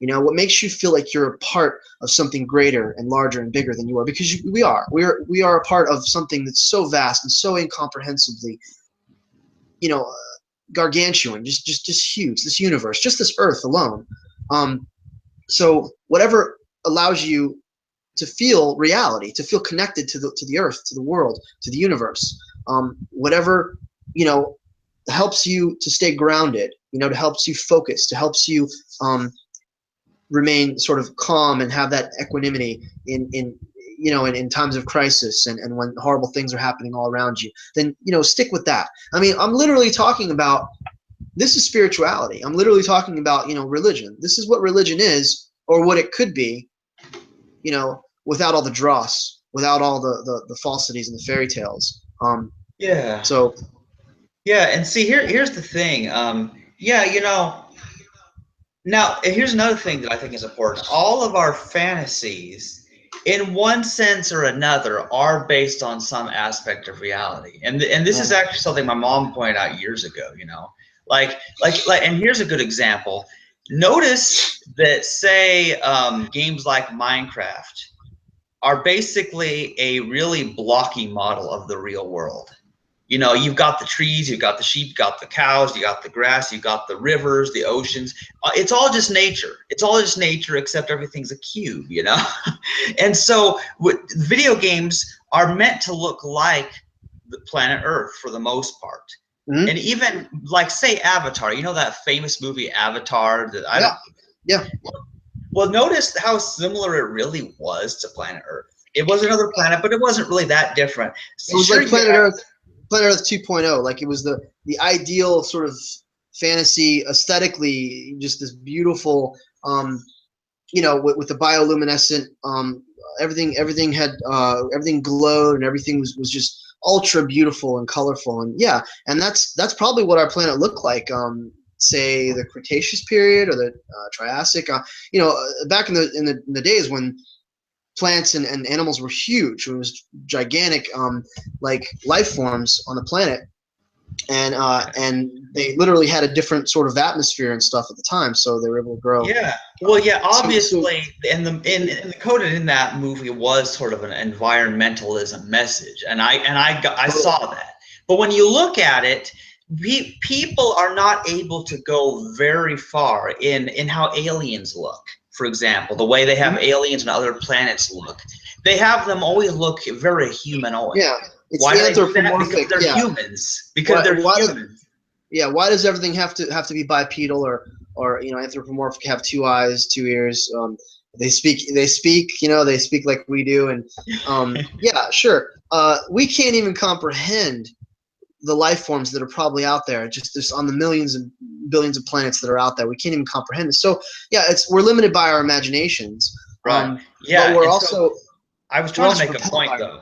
what makes you feel like you're a part of something greater and larger and bigger than you are, because we are a part of something that's so vast and so incomprehensibly, gargantuan, just huge, this universe, just this earth alone. So whatever allows you to feel reality, to feel connected to the earth, to the world, to the universe, whatever, helps you to stay grounded, to helps you focus, to helps you remain sort of calm and have that equanimity in times of crisis and when horrible things are happening all around you, then stick with that. I mean, I'm literally talking about, this is spirituality. I'm literally talking about religion. This is what religion is, or what it could be, without all the dross, without all the falsities and the fairy tales. Yeah. So. Yeah, and see, here's the thing. Now here's another thing that I think is important. All of our fantasies, in one sense or another, are based on some aspect of reality. And this is actually something my mom pointed out years ago. Like, and here's a good example. Notice that, say, games like Minecraft are basically a really blocky model of the real world. You've got the trees, you've got the sheep, you've got the cows, you got the grass, you've got the rivers, the oceans. It's all just nature. It's all just nature, except everything's a cube, And so video games are meant to look like the planet Earth for the most part. Mm-hmm. And even like, say, Avatar, that famous movie Avatar that Yeah. Well, notice how similar it really was to planet Earth. It was another planet, but it wasn't really that different. It was like Planet Earth 2.0. Like, it was the ideal sort of fantasy, aesthetically, just this beautiful, with the bioluminescent, everything had, everything glowed, and everything was just ultra beautiful and colorful. And and that's probably what our planet looked like. Say the Cretaceous period or the Triassic. Back in the days when plants and animals were huge. It was gigantic, like life forms on the planet, and they literally had a different sort of atmosphere and stuff at the time, so they were able to grow. Yeah. Well, yeah. Obviously, So, and coded in that movie was sort of an environmentalism message, and I saw that. But when you look at it, people are not able to go very far in how aliens look. For example, the way they have aliens and other planets look, they have them always look very humanoid. Yeah, it's Why do they do that? anthropomorphic. Because they're humans. Because they're humans. Why does everything have to be bipedal or anthropomorphic, have 2 eyes, 2 ears? They speak they speak like we do, and yeah, sure. We can't even comprehend the life forms that are probably out there, just on the millions and billions of planets that are out there. We can't even comprehend it. So yeah, we're limited by our imaginations. Right. Yeah. But we're also. So I was trying to make a point though.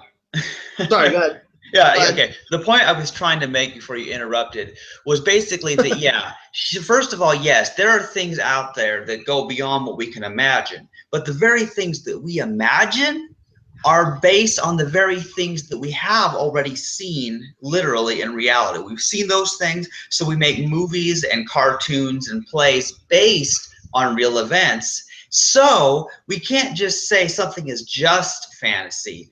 Sorry, go ahead. Yeah, okay. The point I was trying to make before you interrupted was basically that, yeah, first of all, yes, there are things out there that go beyond what we can imagine. But the very things that we imagine are based on the very things that we have already seen literally in reality. We've seen those things, so we make movies and cartoons and plays based on real events. So we can't just say something is just fantasy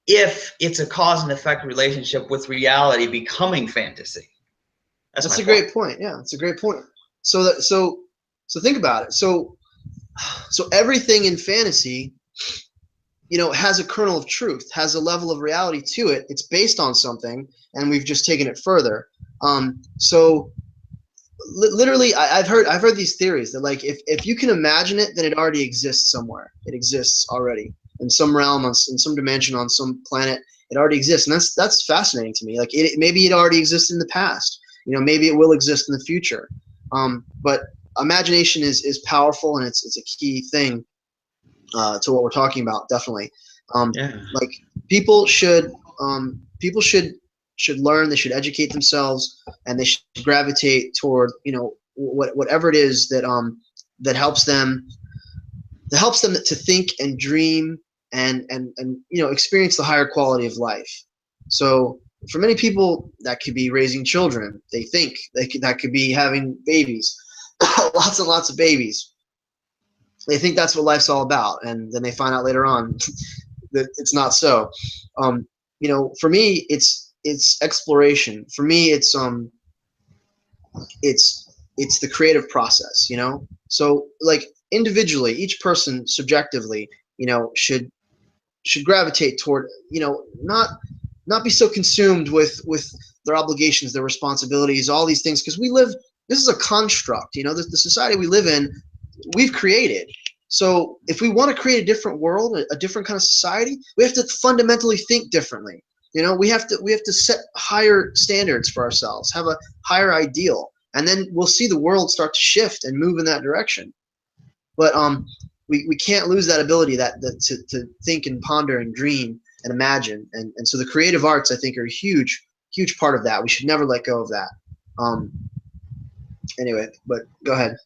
if it's a cause and effect relationship with reality becoming fantasy. That's a great point. Yeah, it's a great point. So think about it. So everything in fantasy, has a kernel of truth, has a level of reality to it. It's based on something, and we've just taken it further. So literally, I've heard these theories that, like, if you can imagine it, then it already exists somewhere. It exists already in some realm, in some dimension, on some planet. It already exists, and that's fascinating to me. Like, maybe it already existed in the past. Maybe it will exist in the future. But imagination is powerful, and it's a key thing to what we're talking about. Definitely. Like, people should learn. They should educate themselves, and they should gravitate toward whatever it is that helps them to think and dream and experience the higher quality of life. So for many people, that could be raising children. They think that could be having babies, lots and lots of babies. They think that's what life's all about, and then they find out later on that it's not so. For me, it's exploration. For me, it's the creative process. So, like, individually, each person subjectively, should gravitate toward, not be so consumed with their obligations, their responsibilities, all these things, because this is a construct. The society we live in, we've created. So if we want to create a different world, a different kind of society, we have to fundamentally think differently. We have to set higher standards for ourselves, have a higher ideal, and then we'll see the world start to shift and move in that direction. But we can't lose that ability to think and ponder and dream and imagine. And so the creative arts, I think, are a huge part of that. We should never let go of that. Anyway, but go ahead.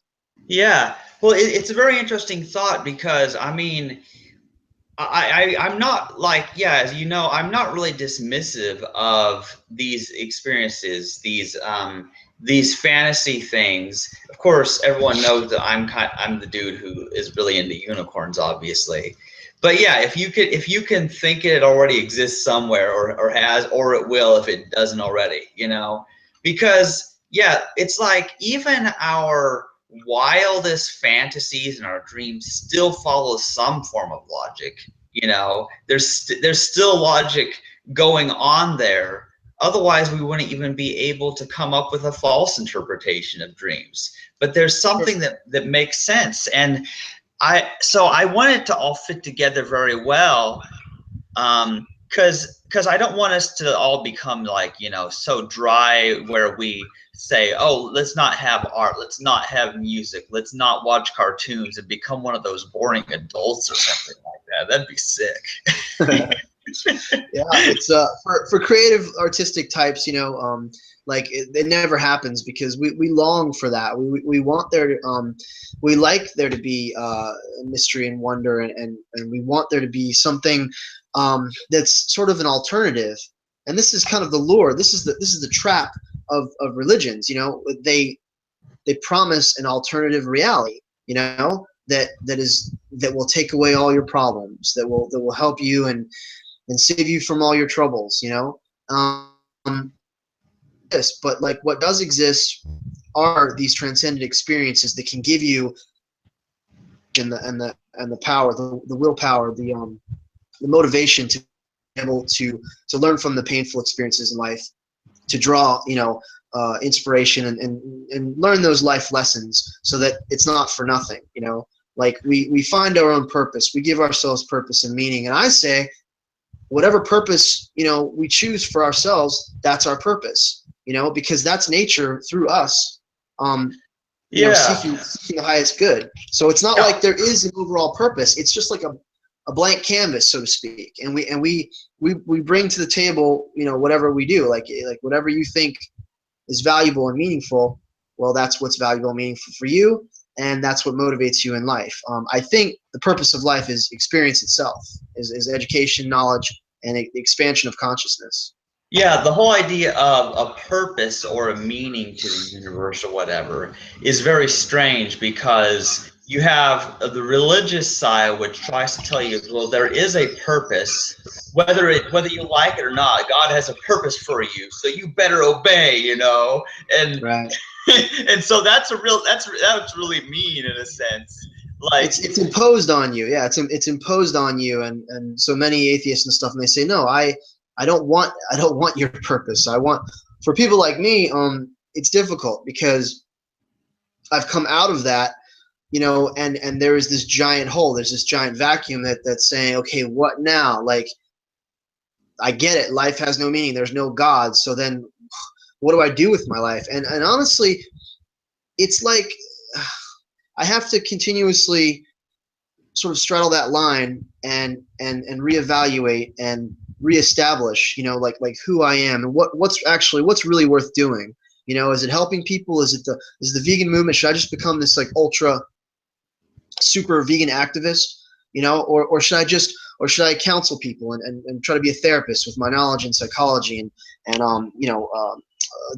Yeah, well, it's a very interesting thought, because I'm not, like, yeah, as you know, I'm not really dismissive of these experiences, these fantasy things. Of course, everyone knows that I'm the dude who is really into unicorns, obviously. But yeah, if you can think it already exists somewhere, or has, or it will if it doesn't already, because yeah, it's like even our wildest fantasies and our dreams still follow some form of logic. There's still logic going on there. Otherwise, we wouldn't even be able to come up with a false interpretation of dreams. But there's something that makes sense, and I want it to all fit together very well, because I don't want us to all become, like, so dry, where we say, oh, let's not have art, let's not have music, let's not watch cartoons, and become one of those boring adults or something like that. That'd be sick. Yeah, it's for creative artistic types, like it never happens because we long for that. We want there to we like there to be mystery and wonder, and we want there to be something that's sort of an alternative. And this is kind of the lure. This is the trap of religions. They promise an alternative reality. That will take away all your problems. That will help you and save you from all your troubles. Yes, but like what does exist are these transcendent experiences that can give you and the power, the willpower, the motivation to be able to learn from the painful experiences in life, to draw inspiration and learn those life lessons, so that it's not for nothing. Like we find our own purpose, we give ourselves purpose and meaning, and I say whatever purpose we choose for ourselves, that's our purpose. Because that's nature through us. Yeah. Seeking the highest good. So it's not Yeah. like there is an overall purpose. It's just like a blank canvas, so to speak. And we bring to the table, whatever we do, like whatever you think is valuable and meaningful. Well, that's what's valuable and meaningful for you, and that's what motivates you in life. I think the purpose of life is experience itself, is education, knowledge, and expansion of consciousness. Yeah, the whole idea of a purpose or a meaning to the universe or whatever is very strange, because you have the religious side which tries to tell you, well, there is a purpose, whether you like it or not. God has a purpose for you, so you better obey, and Right. and so that's really mean in a sense. Like, It's imposed on you. Yeah, it's imposed on you, and so many atheists and stuff, and they say, no, I don't want your purpose. For people like me, it's difficult because I've come out of that, and there is this giant hole. There's this giant vacuum that's saying, okay, what now? Like, I get it. Life has no meaning. There's no God. So then what do I do with my life? And honestly, it's like I have to continuously sort of straddle that line and reevaluate and reestablish, like who I am and what's really worth doing. Is it helping people? Is the vegan movement? Should I just become this like ultra super vegan activist? Or should I counsel people and try to be a therapist with my knowledge in psychology and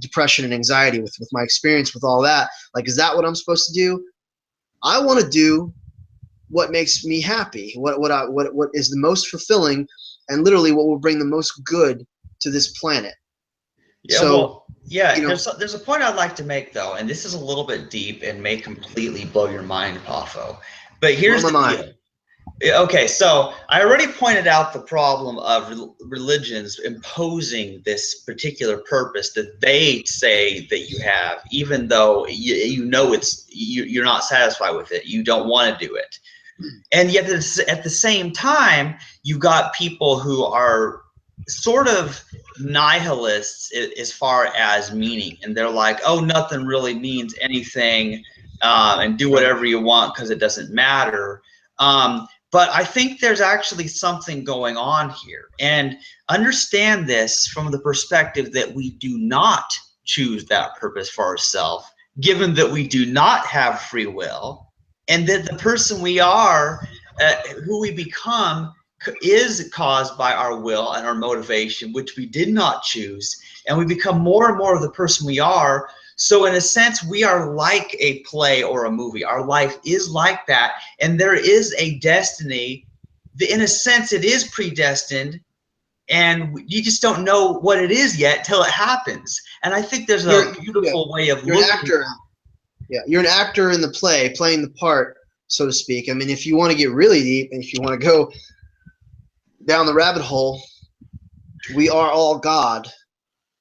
depression and anxiety with my experience with all that? Like, is that what I'm supposed to do? I want to do what makes me happy, what is the most fulfilling, and literally what will bring the most good to this planet. yeah, So, well, yeah, there's a point I'd like to make, though, and this is a little bit deep and may completely blow your mind, Poffo. But here's blow the my deal. mind. Okay, so I already pointed out the problem of religions imposing this particular purpose that they say that you have, even though you're not satisfied with it, you don't want to do it. And yet at the same time, you've got people who are sort of nihilists as far as meaning, and they're like, oh, nothing really means anything, and do whatever you want because it doesn't matter. But I think there's actually something going on here, and understand this from the perspective that we do not choose that purpose for ourselves, given that we do not have free will, and that the person we are, who we become, is caused by our will and our motivation, which we did not choose, and we become more and more of the person we are. So in a sense, we are like a play or a movie. Our life is like that, and there is a destiny. In a sense, it is predestined, and you just don't know what it is yet till it happens. And I think there's a beautiful way of You're an looking. actor. Yeah, you're an actor in the play, playing the part, so to speak. I mean, if you want to get really deep, and if you want to go down the rabbit hole, we are all God,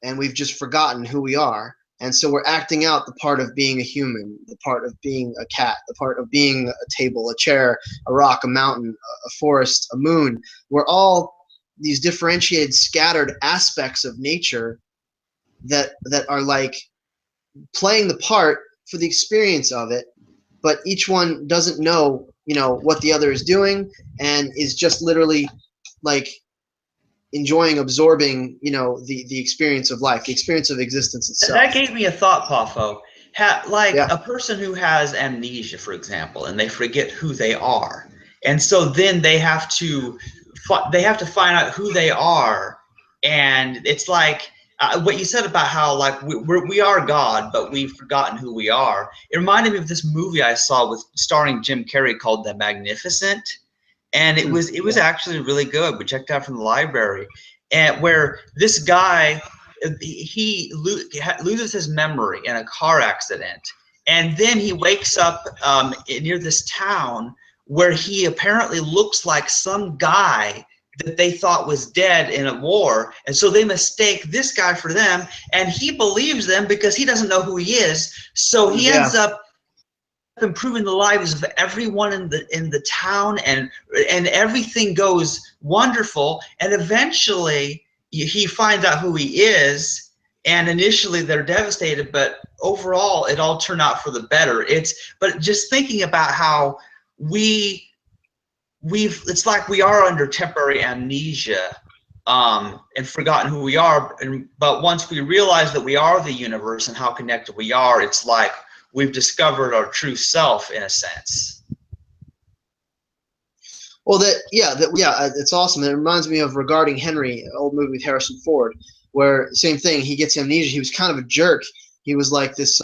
and we've just forgotten who we are. And so we're acting out the part of being a human, the part of being a cat, the part of being a table, a chair, a rock, a mountain, a forest, a moon. We're all these differentiated, scattered aspects of nature that are like playing the part for the experience of it, but each one doesn't know, what the other is doing, and is just literally like enjoying absorbing, the experience of life, the experience of existence itself. That gave me a thought, Poffo. Like Yeah. a person who has amnesia, for example, and they forget who they are, and so then they have to find out who they are, and it's like what you said about how like we are God, but we've forgotten who we are. It reminded me of this movie I saw with starring Jim Carrey called The Magnificent, and it was actually really good. We checked it out from the library, and where this guy he loses his memory in a car accident, and then he wakes up near this town where he apparently looks like some guy that they thought was dead in a war, and so they mistake this guy for them, and he believes them because he doesn't know who he is, so he ends up improving the lives of everyone in the town, and everything goes wonderful, and eventually he finds out who he is, and initially they're devastated, but overall it all turned out for the better. But just thinking about how it's like we are under temporary amnesia and forgotten who we are, but once we realize that we are the universe and how connected we are, it's like we've discovered our true self in a sense. Well, it's awesome. It reminds me of Regarding Henry, an old movie with Harrison Ford, where same thing. He gets amnesia. He was kind of a jerk. He was like this.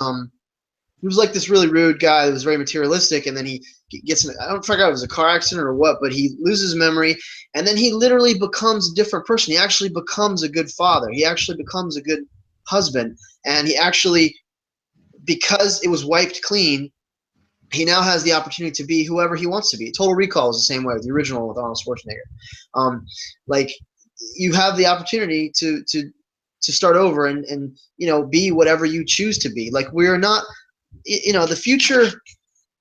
He was like this really rude guy that was very materialistic, and then he gets in. I don't forget if it was a car accident or what, but he loses memory, and then he literally becomes a different person. He actually becomes a good father. He actually becomes a good husband, and he actually, because it was wiped clean, he now has the opportunity to be whoever he wants to be. Total Recall is the same way, the original with Arnold Schwarzenegger. Like, you have the opportunity to start over and be whatever you choose to be. Like, we're not, the future.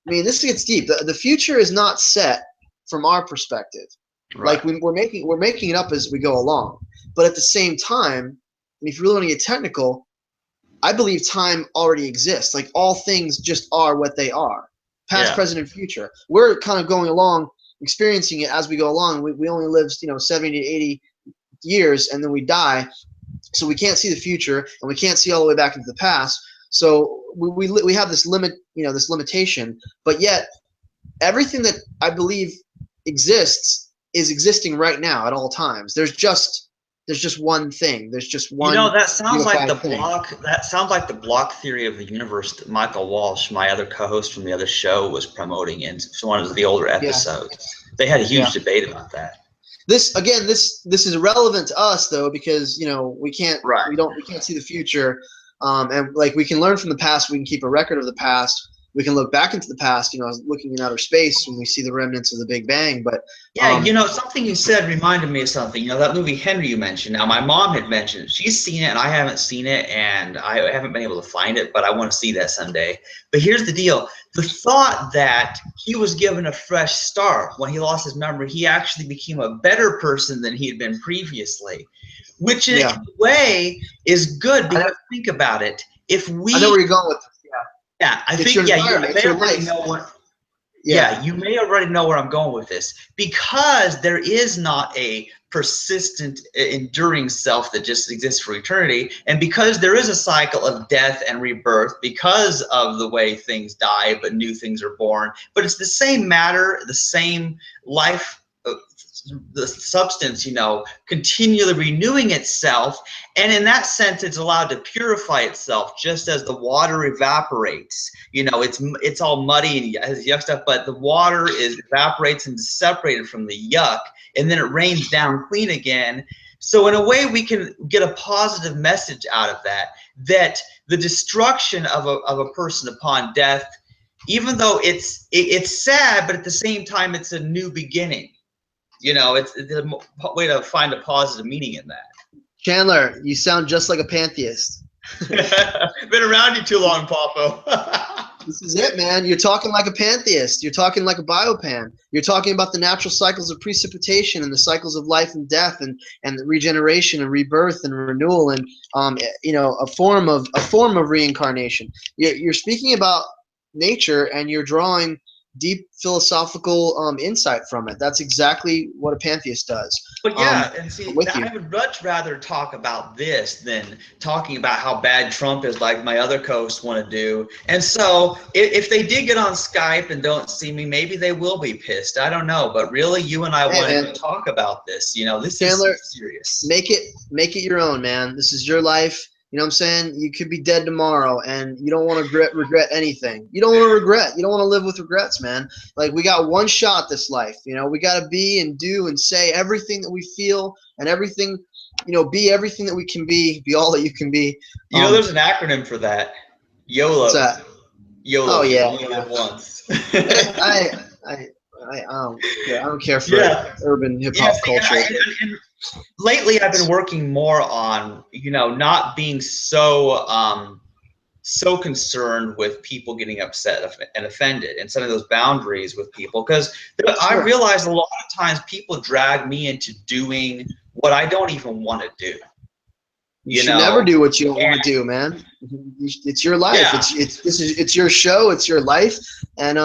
I mean, this gets deep. The future is not set from our perspective. Right. Like, we're making it up as we go along. But at the same time, if you really want to get technical, I believe time already exists. Like, all things just are what they are. Past, present, and future. We're kind of going along, experiencing it as we go along. We only live, 70 to 80 years, and then we die. So we can't see the future, and we can't see all the way back into the past. So we have this limit, this limitation. But yet, everything that I believe exists is existing right now at all times. There's just one thing. There's just one. That sounds like the thing. block. That sounds like the block theory of the universe that Michael Walsh, my other co-host from the other show, was promoting in one of the older episodes. Yeah. They had a huge debate about that. This is relevant to us though, because we can't see the future, and like we can learn from the past. We can keep a record of the past. We can look back into the past, looking in outer space when we see the remnants of the Big Bang. But something you said reminded me of something. That movie Henry you mentioned. Now, my mom had mentioned it. She's seen it, and I haven't seen it, and I haven't been able to find it, but I want to see that someday. But here's the deal. The thought that he was given a fresh start when he lost his memory, he actually became a better person than he had been previously, which in a way is good, because think about it. I know where you're going with this. Yeah, I think you may already know what. Yeah, you may already know where I'm going with this, because there is not a persistent, enduring self that just exists for eternity, and because there is a cycle of death and rebirth because of the way things die, but new things are born. But it's the same matter, the same life. The substance, continually renewing itself, and in that sense, it's allowed to purify itself, just as the water evaporates. It's all muddy and has yuck stuff, but the water evaporates and is separated from the yuck, and then it rains down clean again. So in a way, we can get a positive message out of that the destruction of a person upon death, even though it's sad, but at the same time, it's a new beginning. It's a way to find a positive meaning in that. Chandler, you sound just like a pantheist. Been around you too long, Poffo. This is it, man. You're talking like a pantheist. You're talking like a biopan. You're talking about the natural cycles of precipitation and the cycles of life and death, and the regeneration and rebirth and renewal, and a form of reincarnation. You're speaking about nature, and you're drawing deep philosophical insight from it. That's exactly what a pantheist does. But yeah, and see, I'm with you. I would much rather talk about this than talking about how bad Trump is, like my other co-hosts want to do. And so, if they did get on Skype and don't see me, maybe they will be pissed. I don't know. But really, you and I Hey, wanted man, to talk about this. You know, this Chandler, is serious. make it your own, man. This is your life. You know what I'm saying? You could be dead tomorrow, and you don't want to regret anything. You don't want to regret. You don't want to live with regrets, man. Like, we got one shot this life. You know, we got to be and do and say everything that we feel and everything. You know, be everything that we can be. Be all that you can be. You know, there's an acronym for that. YOLO. What's that? YOLO. Oh You yeah. only live once. I don't care for Yeah. urban hip hop culture. And lately, I've been working more on, you know, not being so so concerned with people getting upset and offended, and setting those boundaries with people, because I realize a lot of times people drag me into doing what I don't even want to do. You should never do what you don't want to do, man. It's your life. Yeah. It's your show. It's your life. And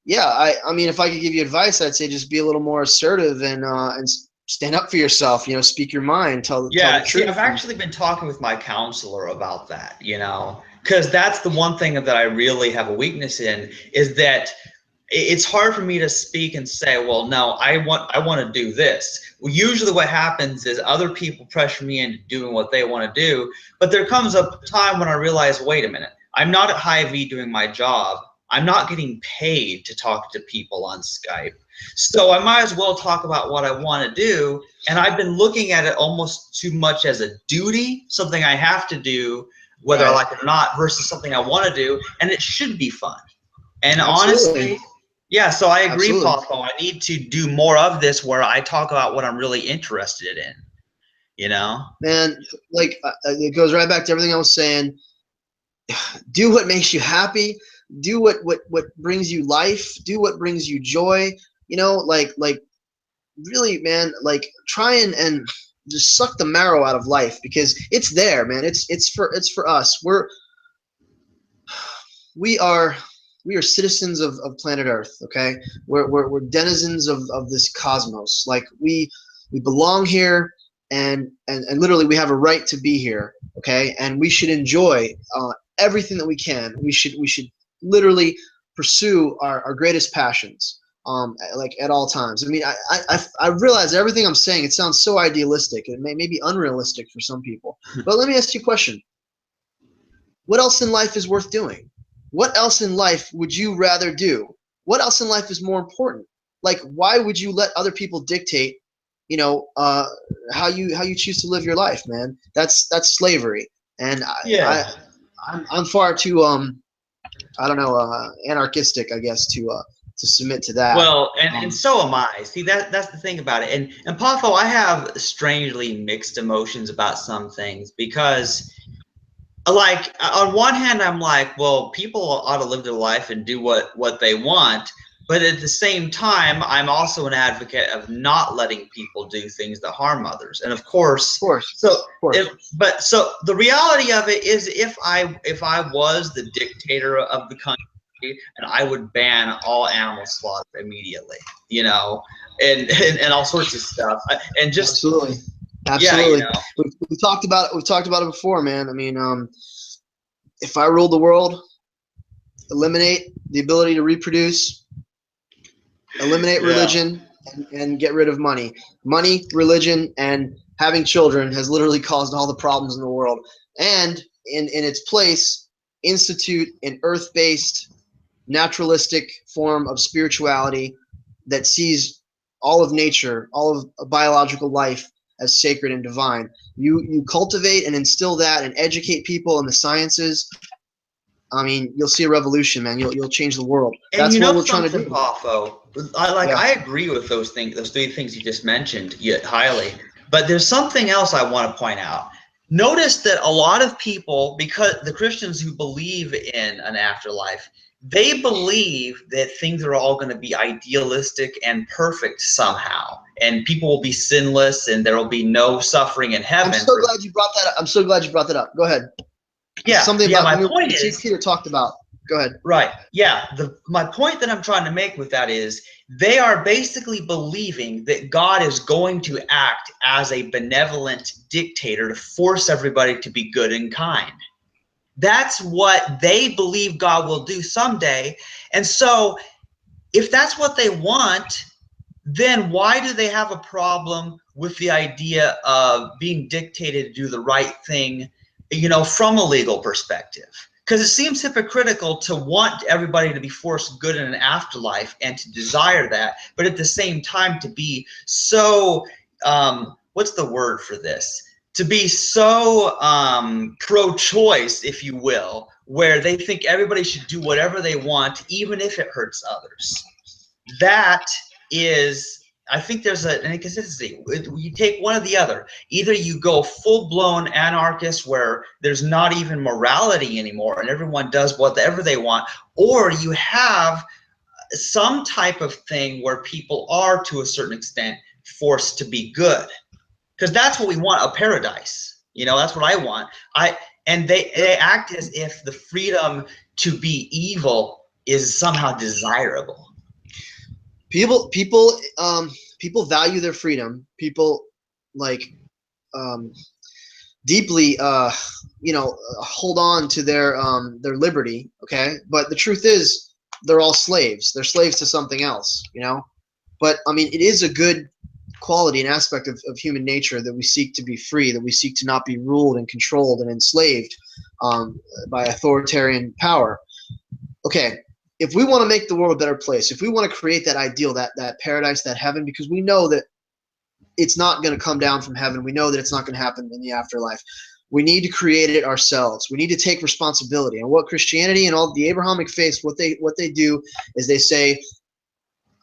yeah, I mean, if I could give you advice, I'd say just be a little more assertive and stand up for yourself. You know, speak your mind. Tell the truth. See, I've actually been talking with my counselor about that. You know, because that's the one thing that I really have a weakness in, is that it's hard for me to speak and say, well, no, I want to do this. Well, usually what happens is other people pressure me into doing what they want to do. But there comes a time when I realize, wait a minute, I'm not at Hy-Vee doing my job. I'm not getting paid to talk to people on Skype. So I might as well talk about what I want to do. And I've been looking at it almost too much as a duty, something I have to do, whether I like it or not, versus something I want to do. And it should be fun. And honestly, yeah, so I agree, Poffo. I need to do more of this where I talk about what I'm really interested in, you know? Man, like, it goes right back to everything I was saying. Do what makes you happy. Do what brings you life. Do what brings you joy. You know, like really, man, like, try and just suck the marrow out of life, because it's there, man. It's for us. We are citizens of planet Earth, okay? We're denizens of this cosmos. Like, we belong here, and literally we have a right to be here, okay? And we should enjoy everything that we can. We should literally pursue our greatest passions, like, at all times. I mean, I realize everything I'm saying, it sounds so idealistic, and it may be unrealistic for some people. But let me ask you a question. What else in life is worth doing? What else in life would you rather do? What else in life is more important? Like, why would you let other people dictate, you know, how you choose to live your life, man? That's slavery. And I'm far too I don't know, anarchistic, I guess, to submit to that. Well, and so am I. See, that's the thing about it. And Poffo, I have strangely mixed emotions about some things, because, like, on one hand, I'm like, well, people ought to live their life and do what they want. But at the same time, I'm also an advocate of not letting people do things that harm others. And of course. So the reality of it is, if I was the dictator of the country, and I would ban all animal slaughter immediately, you know, and all sorts of stuff, and just absolutely. Yeah, you know. We've talked about it. We've talked about it before, man. I mean, if I ruled the world, eliminate the ability to reproduce, eliminate religion, and get rid of money. Money, religion, and having children has literally caused all the problems in the world. And in its place, institute an earth-based, naturalistic form of spirituality that sees all of nature, all of biological life, as sacred and divine. You cultivate and instill that and educate people in the sciences. I mean, you'll see a revolution, man. You'll change the world. And that's you know what we're trying to do. Poffo, I agree with those things, those three things you just mentioned, highly. But there's something else I want to point out. Notice that a lot of people, because the Christians who believe in an afterlife, they believe that things are all going to be idealistic and perfect somehow, and people will be sinless, and there will be no suffering in heaven. I'm so glad you brought that up. Go ahead. Yeah. Something my about point is, Peter talked about. Go ahead. Right. Yeah. My point that I'm trying to make with that is they are basically believing that God is going to act as a benevolent dictator to force everybody to be good and kind. That's what they believe God will do someday. And so if that's what they want, then why do they have a problem with the idea of being dictated to do the right thing, from a legal perspective? Because it seems hypocritical to want everybody to be forced good in an afterlife and to desire that, but at the same time to be so, what's the word for this? To be so pro-choice, if you will, where they think everybody should do whatever they want, even if it hurts others. That is, I think there's an inconsistency. You take one or the other. Either you go full-blown anarchist where there's not even morality anymore and everyone does whatever they want, or you have some type of thing where people are, to a certain extent, forced to be good. Because that's what we want, a paradise. That's what I want. And they act as if the freedom to be evil is somehow desirable. People value their freedom. People deeply hold on to their liberty. Okay, but the truth is they're all slaves. They're slaves to something else. But I mean, it is a good quality and aspect of human nature that we seek to be free, that we seek to not be ruled and controlled and enslaved by authoritarian power. Okay. If we want to make the world a better place, if we want to create that ideal, that paradise, that heaven, because we know that it's not going to come down from heaven, we know that it's not going to happen in the afterlife, we need to create it ourselves. We need to take responsibility. And what Christianity and all the Abrahamic faiths, what they do is they say,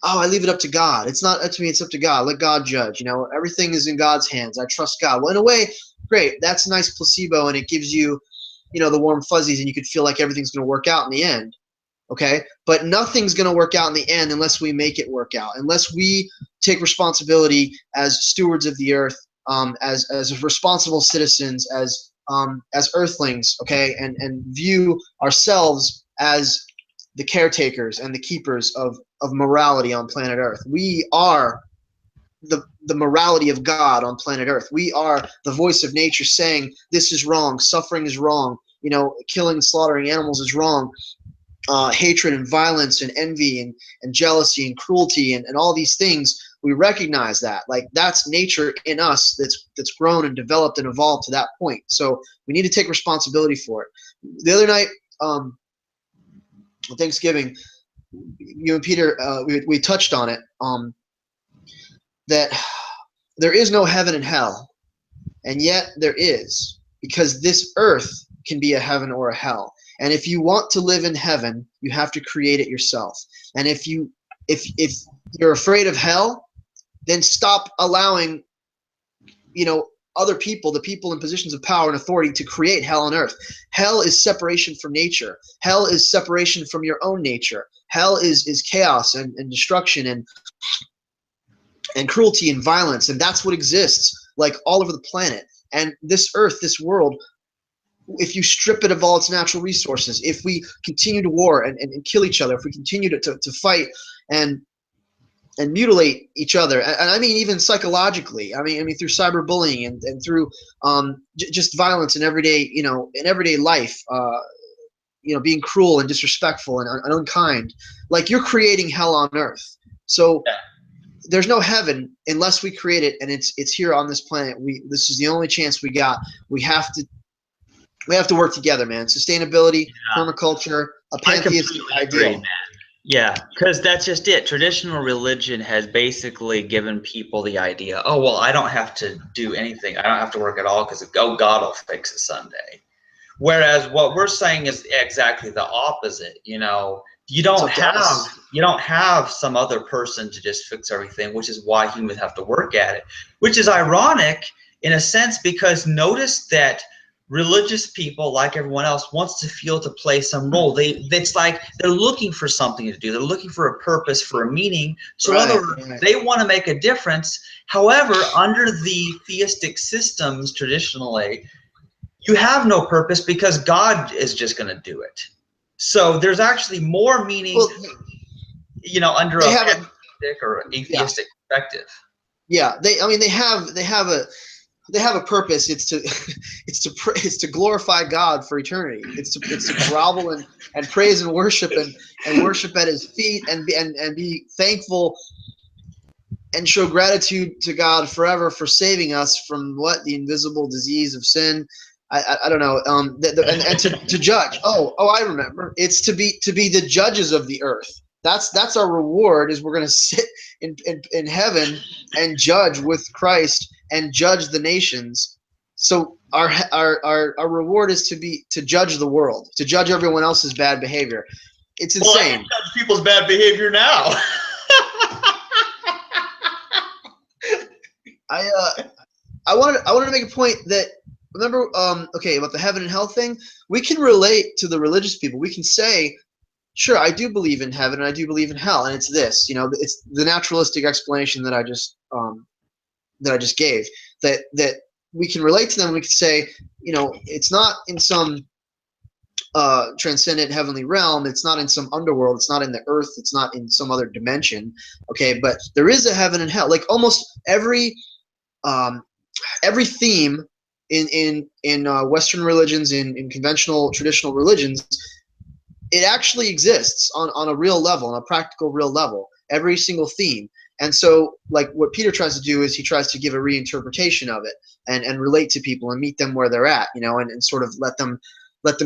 oh, I leave it up to God. It's not up to me, it's up to God. Let God judge. Everything is in God's hands. I trust God. Well, in a way, great. That's a nice placebo, and it gives you, the warm fuzzies, and you could feel like everything's going to work out in the end. Okay, but nothing's going to work out in the end unless we make it work out, unless we take responsibility as stewards of the earth, as responsible citizens, as earthlings, okay, and view ourselves as the caretakers and the keepers of morality on planet Earth. We are the morality of God on planet Earth. We are the voice of nature saying this is wrong, suffering is wrong, killing and slaughtering animals is wrong. Hatred and violence and envy and jealousy and cruelty and all these things, we recognize that. Like, that's nature in us that's grown and developed and evolved to that point. So we need to take responsibility for it. The other night, on Thanksgiving, you and Peter, we touched on it, that there is no heaven and hell, and yet there is, because this earth can be a heaven or a hell. And if you want to live in heaven, you have to create it yourself. And if you're afraid of hell, then stop allowing, other people, the people in positions of power and authority, to create hell on earth. Hell is separation from nature. Hell is separation from your own nature. Hell is chaos and destruction and cruelty and violence. And that's what exists, like, all over the planet. And this earth, this world, if you strip it of all its natural resources, if we continue to war and kill each other, if we continue to fight and mutilate each other, and I mean even psychologically, I mean through cyberbullying and through just violence in everyday life, being cruel and disrespectful and unkind, like, you're creating hell on earth. So there's no heaven unless we create it, and it's here on this planet. This is the only chance we got. We have to work together, man. Sustainability, permaculture, a pantheistic ideal. Man. Yeah, because that's just it. Traditional religion has basically given people the idea, oh, well, I don't have to do anything. I don't have to work at all because, oh, God will fix it someday. Whereas what we're saying is exactly the opposite. You don't have some other person to just fix everything, which is why humans have to work at it, which is ironic in a sense, because notice that religious people, like everyone else, wants to feel to play some role. It's like they're looking for something to do. They're looking for a purpose, for a meaning. So in other words, they want to make a difference. However, under the theistic systems traditionally, you have no purpose because God is just going to do it. So there's actually more meaning, Well, under a they have pantheistic or atheistic perspective. Yeah, I mean, they have a purpose. It's to it's to glorify God for eternity. It's to grovel and praise and worship and worship at His feet and be thankful and show gratitude to God forever for saving us from the invisible disease of sin. I don't know. And to judge. Oh, I remember. It's to be the judges of the earth. That's our reward. Is we're going to sit in heaven and judge with Christ and judge the nations. So our reward is to judge the world, to judge everyone else's bad behavior. It's insane. Well, I can judge people's bad behavior now. I wanted to make a point that, remember, about the heaven and hell thing. We can relate to the religious people. We can say, sure, I do believe in heaven and I do believe in hell, and it's this. It's the naturalistic explanation that I just gave. That we can relate to them. We can say, it's not in some transcendent heavenly realm. It's not in some underworld. It's not in the earth. It's not in some other dimension. Okay, but there is a heaven and hell. Like almost every theme in Western religions, in conventional traditional religions, it actually exists on a real level, on a practical real level, every single theme. And so, like, what Peter tries to do is he tries to give a reinterpretation of it and relate to people and meet them where they're at, and sort of let them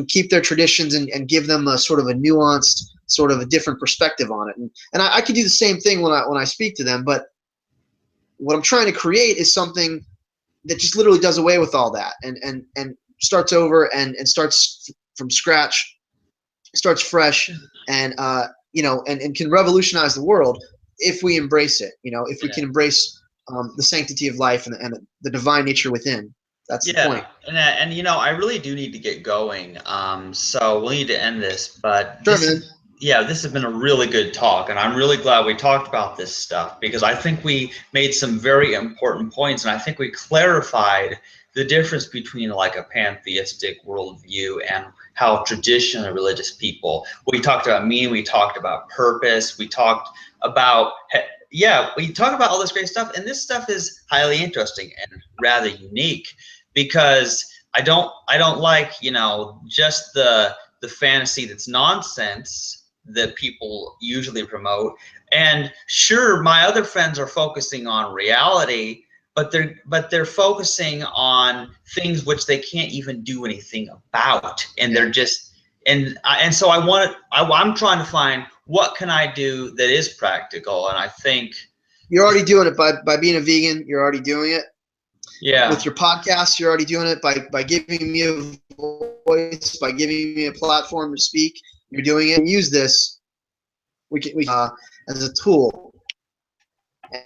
keep their traditions and give them a sort of a nuanced, sort of a different perspective on it. And I could do the same thing when I speak to them, but what I'm trying to create is something that just literally does away with all that and starts over and starts from scratch, starts fresh, and can revolutionize the world if we embrace it. If we can embrace the sanctity of life and the divine nature within. That's the point. And I really do need to get going. So we'll need to end this. But sure, man. This has been a really good talk, and I'm really glad we talked about this stuff because I think we made some very important points, and I think we clarified the difference between like a pantheistic worldview and how traditional religious people. We talked about meaning, we talked about purpose, we talked about all this great stuff, and this stuff is highly interesting and rather unique because I don't like just the fantasy that's nonsense that people usually promote. And sure, my other friends are focusing on reality, but they're focusing on things which they can't even do anything about, and they're just so I'm trying to find what can I do that is practical, and I think you're already doing it by being a vegan. You're already doing it. Yeah. With your podcast, you're already doing it by giving me a voice, by giving me a platform to speak. You're doing it. And use this. We can as a tool,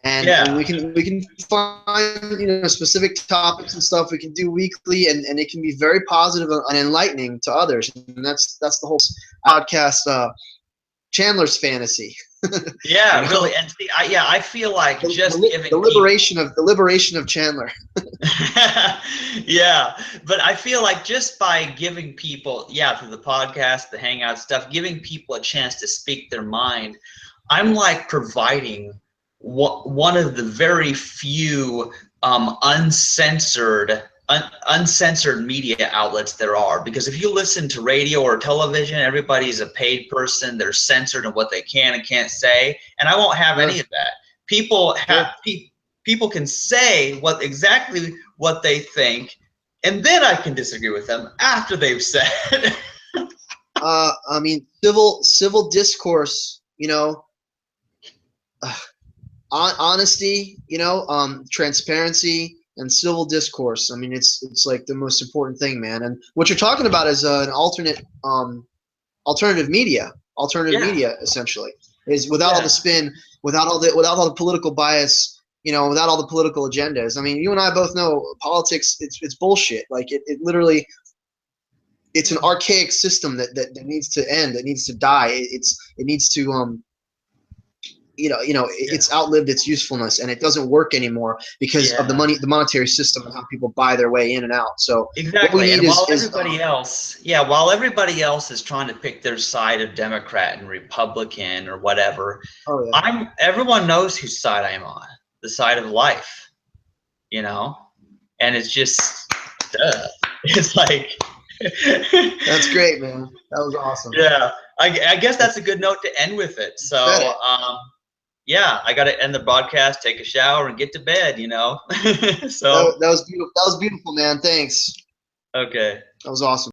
and we can find specific topics and stuff we can do weekly, and it can be very positive and enlightening to others. And that's the whole podcast. Chandler's fantasy. Really. And see, I feel like just giving the liberation of Chandler. But I feel like just by giving people, through the podcast, the hangout stuff, giving people a chance to speak their mind, I'm like providing one of the very few uncensored media outlets there are. Because if you listen to radio or television, everybody's a paid person. They're censored in what they can and can't say, and I won't have any of that. People can say exactly what they think, and then I can disagree with them after they've said. I mean, civil discourse, honesty, transparency, and civil discourse. I mean, it's like the most important thing, man. And what you're talking about is an alternative media, essentially, is without all the spin, without all the political bias, without all the political agendas. I mean, you and I both know politics. It's bullshit. Like it literally, it's an archaic system that needs to end. It needs to die. It needs to it's outlived its usefulness, and it doesn't work anymore because of the Yeah. monetary system and how people buy their way in and out. So what we Exactly. need And while is while everybody else is trying to pick their side of Democrat and Republican or whatever, oh yeah, everyone knows whose side I'm on, the side of life, you know? And it's just, duh. It's like, that's great, man. That was awesome. yeah, I guess that's a good note to end with it. Said So, it. yeah, I got to end the broadcast, take a shower, and get to bed, you know? So, That was beautiful. That was beautiful, man. Thanks. okay. That was awesome.